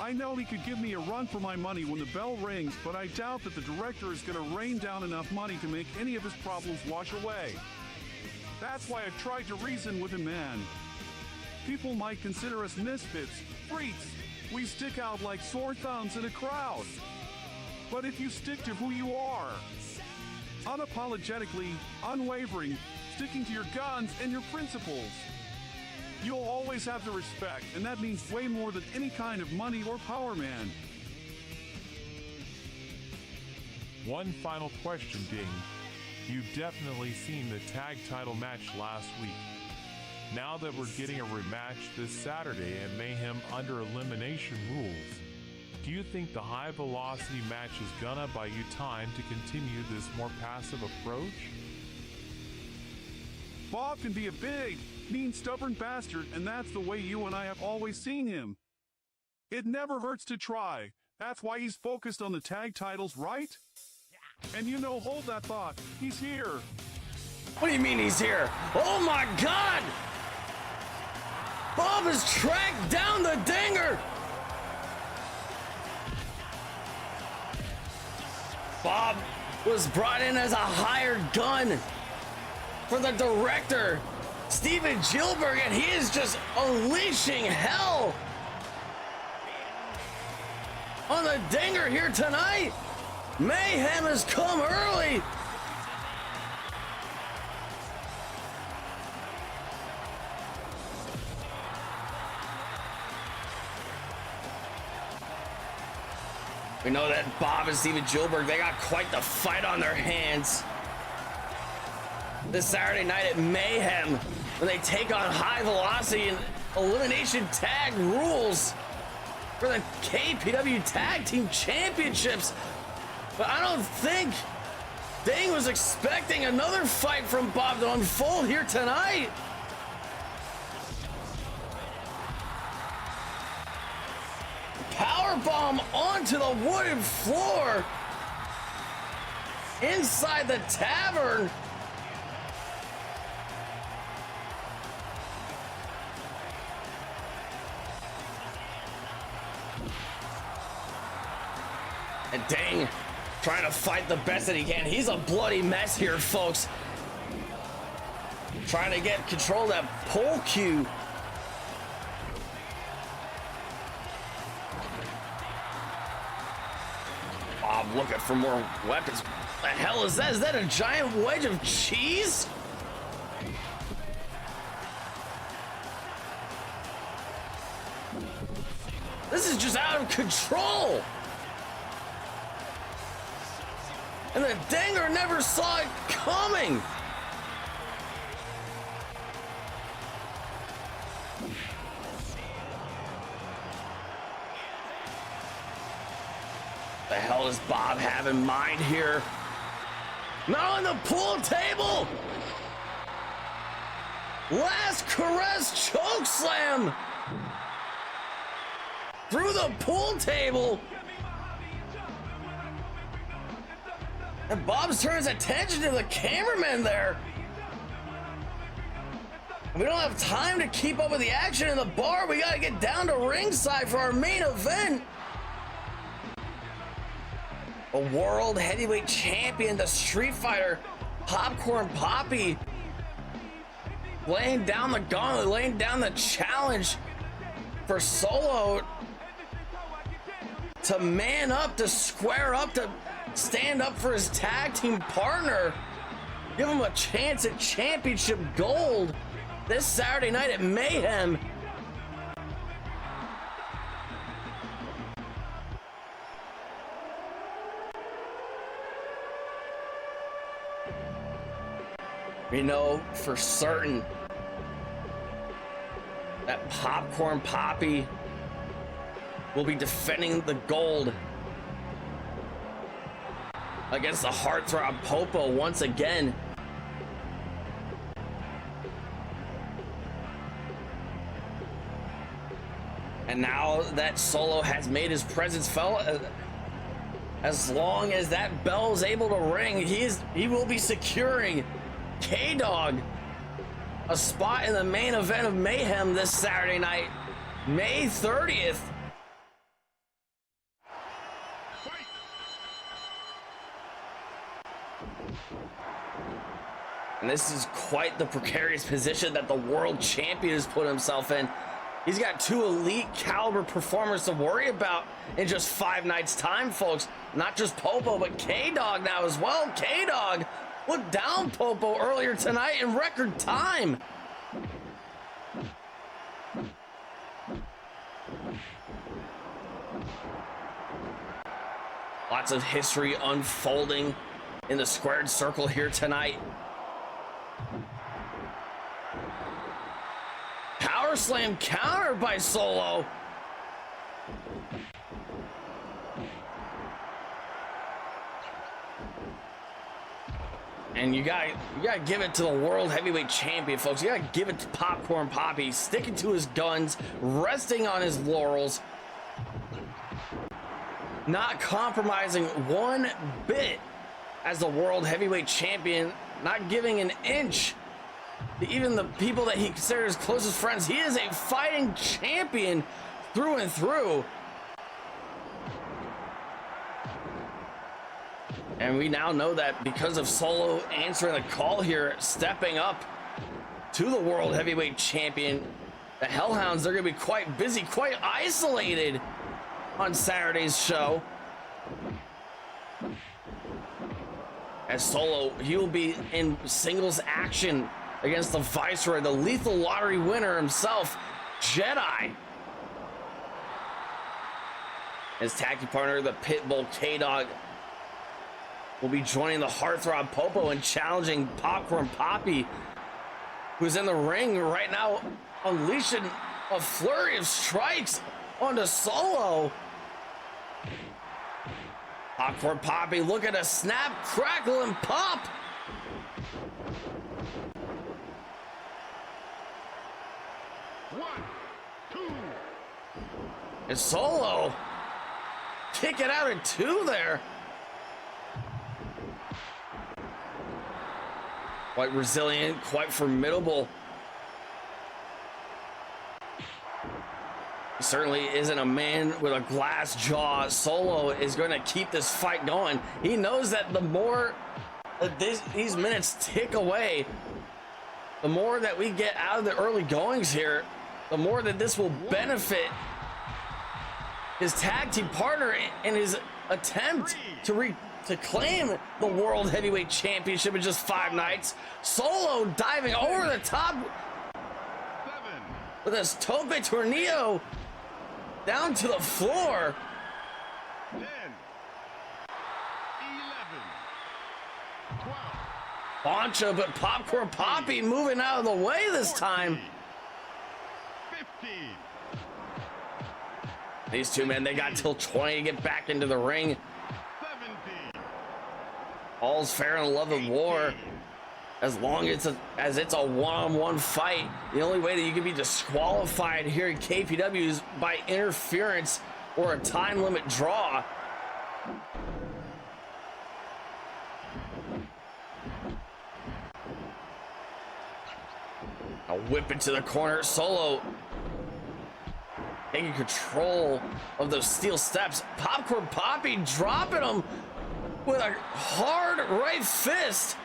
I know he could give me a run for my money when the bell rings, but I doubt that the director is going to rain down enough money to make any of his problems wash away. That's why I tried to reason with him, man. People might consider us misfits, freaks. We stick out like sore thumbs in a crowd. But if you stick to who you are, unapologetically, unwavering, sticking to your guns and your principles, you'll always have the respect, and that means way more than any kind of money or power, man. One final question, Ding. You've definitely seen the tag title match last week. Now that we're getting a rematch this Saturday at Mayhem under elimination rules, do you think the high velocity match is gonna buy you time to continue this more passive approach? Bob can be a big, mean, stubborn bastard, and that's the way you and I have always seen him. It never hurts to try. That's why he's focused on the tag titles, right? And you know, hold that thought. He's here. What do you mean he's here? Oh my God! Bob has tracked down the Dinger! Bob was brought in as a hired gun for the director, Steven Gilbert, and he is just unleashing hell on the Dinger here tonight. Mayhem has come early. We know that Bob and Steven Gilbert, they got quite the fight on their hands this Saturday night at Mayhem when they take on High Velocity and Elimination Tag Rules for the KPW Tag Team Championships. But I don't think Ding was expecting another fight from Bob to unfold here tonight. Powerbomb onto the wooden floor inside the tavern. And Ding trying to fight the best that he can. He's a bloody mess here, folks. trying to get control of that pole cue. Bob looking for more weapons. What the hell is that? Is that a giant wedge of cheese? This is just out of control. And the Danger never saw it coming. The hell does Bob have in mind here? Not on the pool table. Last caress choke slam through the pool table. And Bob turns attention to the cameraman there. We don't have time to keep up with the action in the bar. We gotta get down to ringside for our main event. A world heavyweight champion, the Street Fighter, Popcorn Papi, laying down the gauntlet, laying down the challenge for Solo to man up, to square up, to stand up for his tag team partner. Give him a chance at championship gold this Saturday night at Mayhem. We know for certain that Popcorn Papi will be defending the gold against the Heartthrob Popo once again. And now that Solo has made his presence felt, as long as that bell is able to ring, he will be securing K-Dog a spot in the main event of Mayhem this Saturday night, May 30th. And this is quite the precarious position that the world champion has put himself in. He's got two elite caliber performers to worry about in just 5 nights' time, folks. Not just Popo, but K-Dog now as well. K-Dog put down Popo earlier tonight in record time. Lots of history unfolding in the squared circle here tonight. Power slam countered by Solo. And you gotta give it to the world heavyweight champion, folks. You gotta give it to Popcorn Papi, sticking to his guns, resting on his laurels, not compromising one bit as the world heavyweight champion, not giving an inch to even the people that he considers closest friends. He is a fighting champion through and through. And we now know that because of Solo answering the call here, stepping up to the world heavyweight champion, the Hellhounds, they're going to be quite busy, quite isolated on Saturday's show. As Solo, he will be in singles action against the Viceroy, the Lethal Lottery winner himself, Jedi. His tag team partner, the Pitbull K-Dog, will be joining the Heartthrob Popo and challenging Popcorn Papi, who's in the ring right now, unleashing a flurry of strikes onto Solo. Popcorn Papi looking to snap, crackle, and pop. One, two. And Solo kick it out at 2 there. Quite resilient, quite formidable. He certainly isn't a man with a glass jaw. Solo is going to keep this fight going. He knows that the more that these minutes tick away, the more that we get out of the early goings here, the more that this will benefit his tag team partner in his attempt to claim the World Heavyweight Championship in just 5 nights. Solo diving over the top with this tope tornillo down to the floor. 10, 11, 12. Boncha, but Popcorn Poppy moving out of the way this time. 15. These two men, they got till 20 to get back into the ring. 17. All's fair in love and war. As long as it's a one-on-one fight, the only way that you can be disqualified here in KPW is by interference or a time limit draw. A whip into the corner. Solo taking control of those steel steps. Popcorn Poppy dropping him with a hard right fist.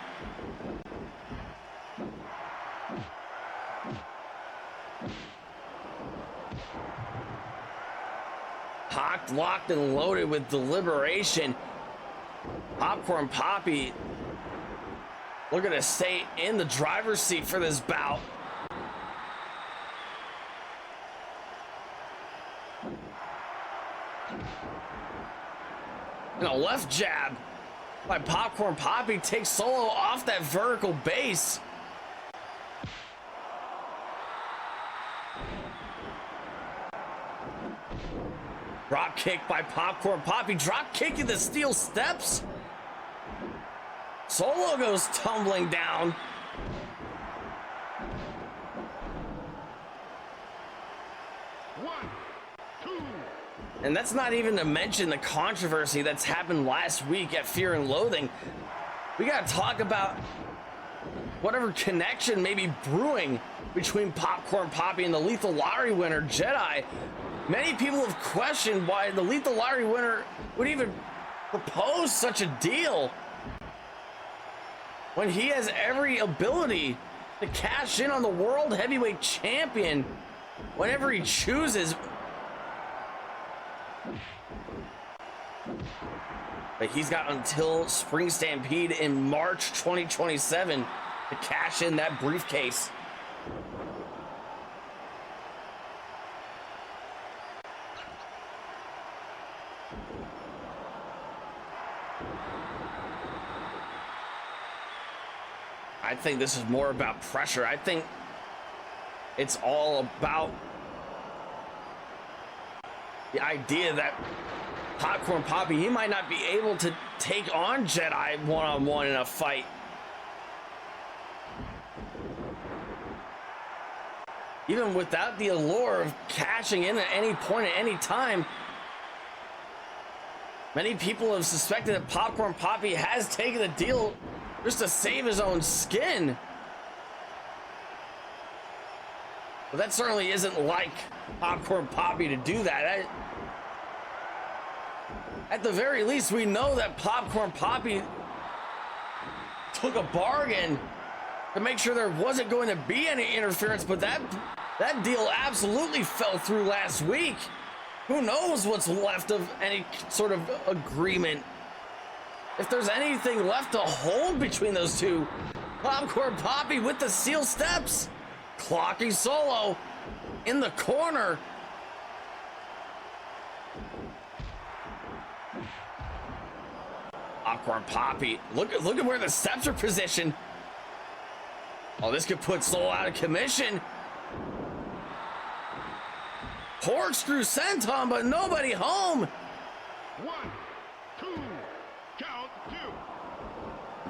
Cocked, locked, and loaded with deliberation. Popcorn Poppy looking to stay in the driver's seat for this bout. And a left jab by Popcorn Poppy takes Solo off that vertical base. Drop kick by Popcorn Poppy, drop kicking the steel steps. Solo goes tumbling down. One, two. And that's not even to mention the controversy that's happened last week at Fear and Loathing. We gotta talk about whatever connection may be brewing between Popcorn Poppy and the Lethal Lottery winner, Jedi. Many people have questioned why the Lethal Lottery winner would even propose such a deal when he has every ability to cash in on the World Heavyweight Champion whenever he chooses. But he's got until Spring Stampede in March 2027 to cash in that briefcase. I think this is more about pressure. I think it's all about the idea that Popcorn Poppy, he might not be able to take on Jedi one-on-one in a fight. Even without the allure of cashing in at any point at any time, many people have suspected that Popcorn Poppy has taken the deal just to save his own skin. But that certainly isn't like Popcorn Poppy to do that. At the very least, we know that Popcorn Poppy took a bargain to make sure there wasn't going to be any interference, but that deal absolutely fell through last week. Who knows what's left of any sort of agreement? If there's anything left to hold between those two. Popcorn Poppy with the steel steps, clocking Solo in the corner. Popcorn Poppy, look at where the steps are positioned. Oh, this could put Solo out of commission. Corkscrew senton, but nobody home. 1, 2, count 2.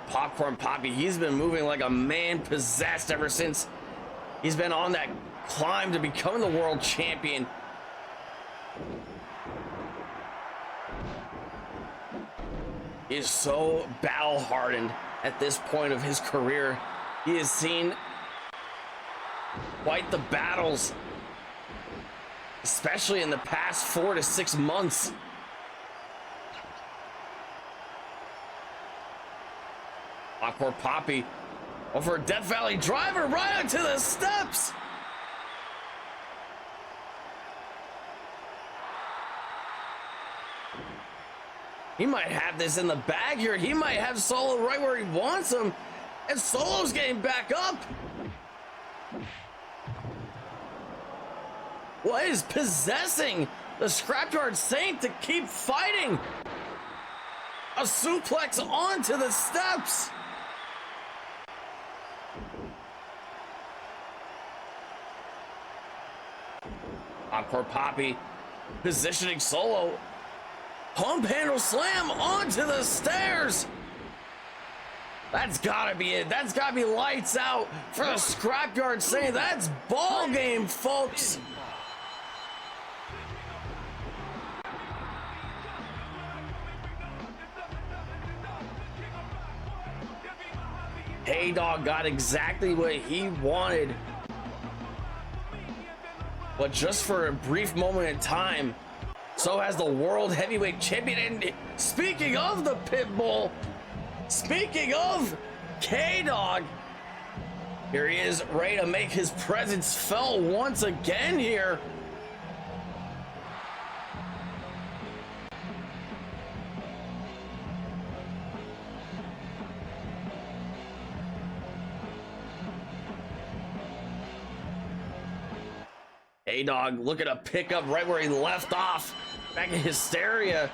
Popcorn Poppy, he's been moving like a man possessed ever since he's been on that climb to becoming the world champion. He is so battle hardened at this point of his career. He has seen quite the battles, especially in the past 4 to 6 months. Popcorn Poppy Over a Death Valley driver right onto the steps. He might have this in the bag here. He might have Solo right where he wants him. And Solo's getting back up. What is possessing the Scrapyard Saint to keep fighting? A suplex onto the steps. Poor Papi positioning Solo. Pump handle slam onto the stairs. That's gotta be it. That's gotta be lights out for the Scrapyard Saint. That's ball game, folks. K-Dog got exactly what he wanted. But just for a brief moment in time, so has the World Heavyweight Champion. And speaking of the Pitbull, speaking of K-Dog, here he is, ready to make his presence felt once again here. K-Dog looking to pick up right where he left off, back in Hysteria.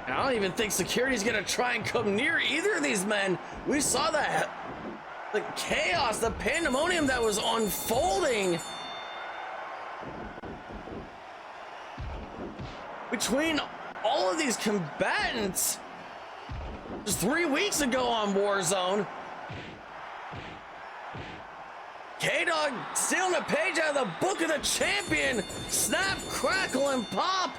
And I don't even think security's gonna try and come near either of these men. We saw that, the chaos, the pandemonium that was unfolding between all of these combatants just 3 weeks ago on Warzone. K-Dog stealing a page out of the book of the champion. Snap, crackle, and pop.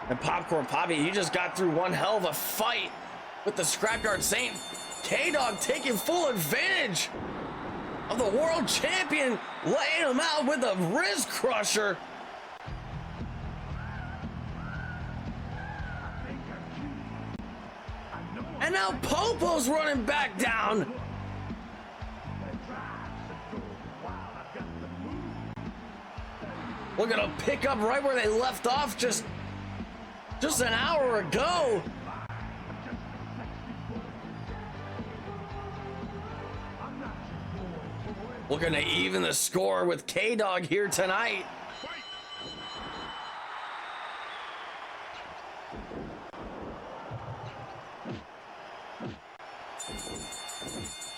And Popcorn Papi, he just got through one hell of a fight with the Scrapyard Saint. K-Dog taking full advantage of the world champion, laying him out with a wrist crusher. And now Popo's running back down. We're gonna pick up right where they left off just an hour ago. We're gonna even the score with K-Dog here tonight.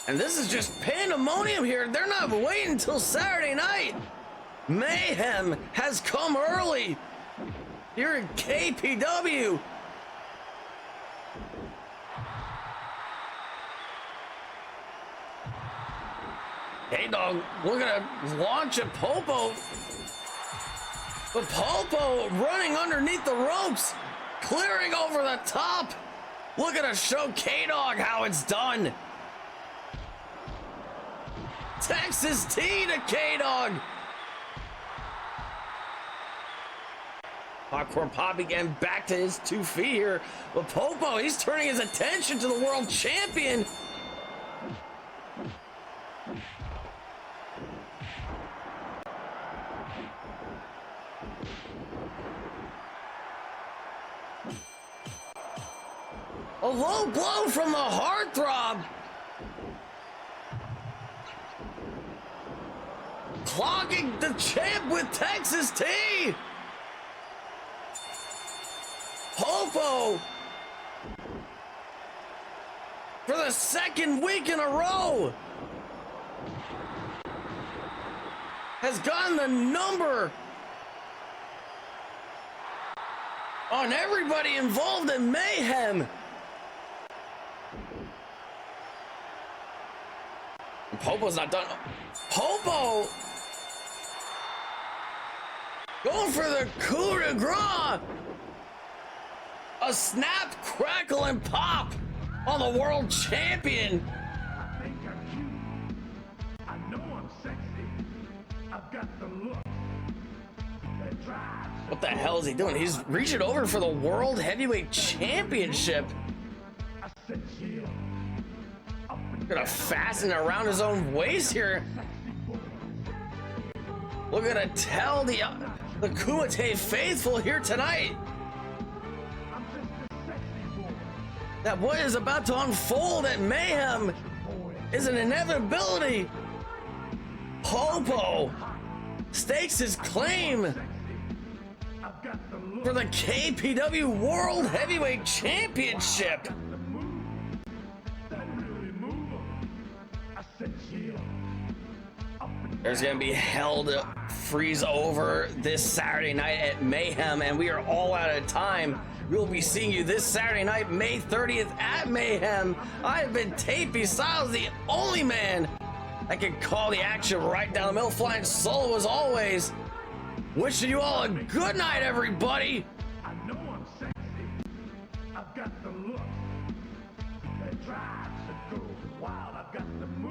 And this is just pandemonium here. They're not waiting until Saturday night. Mayhem has come early here in KPW. K-Dog, we're gonna launch at Popo. But Popo running underneath the ropes, clearing over the top. Looking to show K-Dog how it's done. Texas T to K-Dog. Popcorn Papi getting back to his 2 feet here. But Popo, he's turning his attention to the world champion. A low blow from the heartthrob. Clogging the champ with Texas T. Popo, for the 2nd week in a row, has gotten the number on everybody involved in Mayhem. Popo's not done. Popo going for the coup de grace. A snap, crackle, and pop on the world champion. What the hell is he doing? He's reaching over for the World Heavyweight Championship. Gonna fasten it around his own waist here. We're gonna tell the Kumite faithful here tonight that what is about to unfold at Mayhem is an inevitability. Popo stakes his claim for the KPW World Heavyweight Championship. There's gonna be hell to freeze over this Saturday night at Mayhem, and we are all out of time. We'll be seeing you this Saturday night, May 30th at Mayhem. I've been Tapey Styles, the only man that can call the action right down the middle, flying solo as always. Wishing you all a good night, everybody. I know I'm sexy. I've got the look that drives to go wild. I've got the move.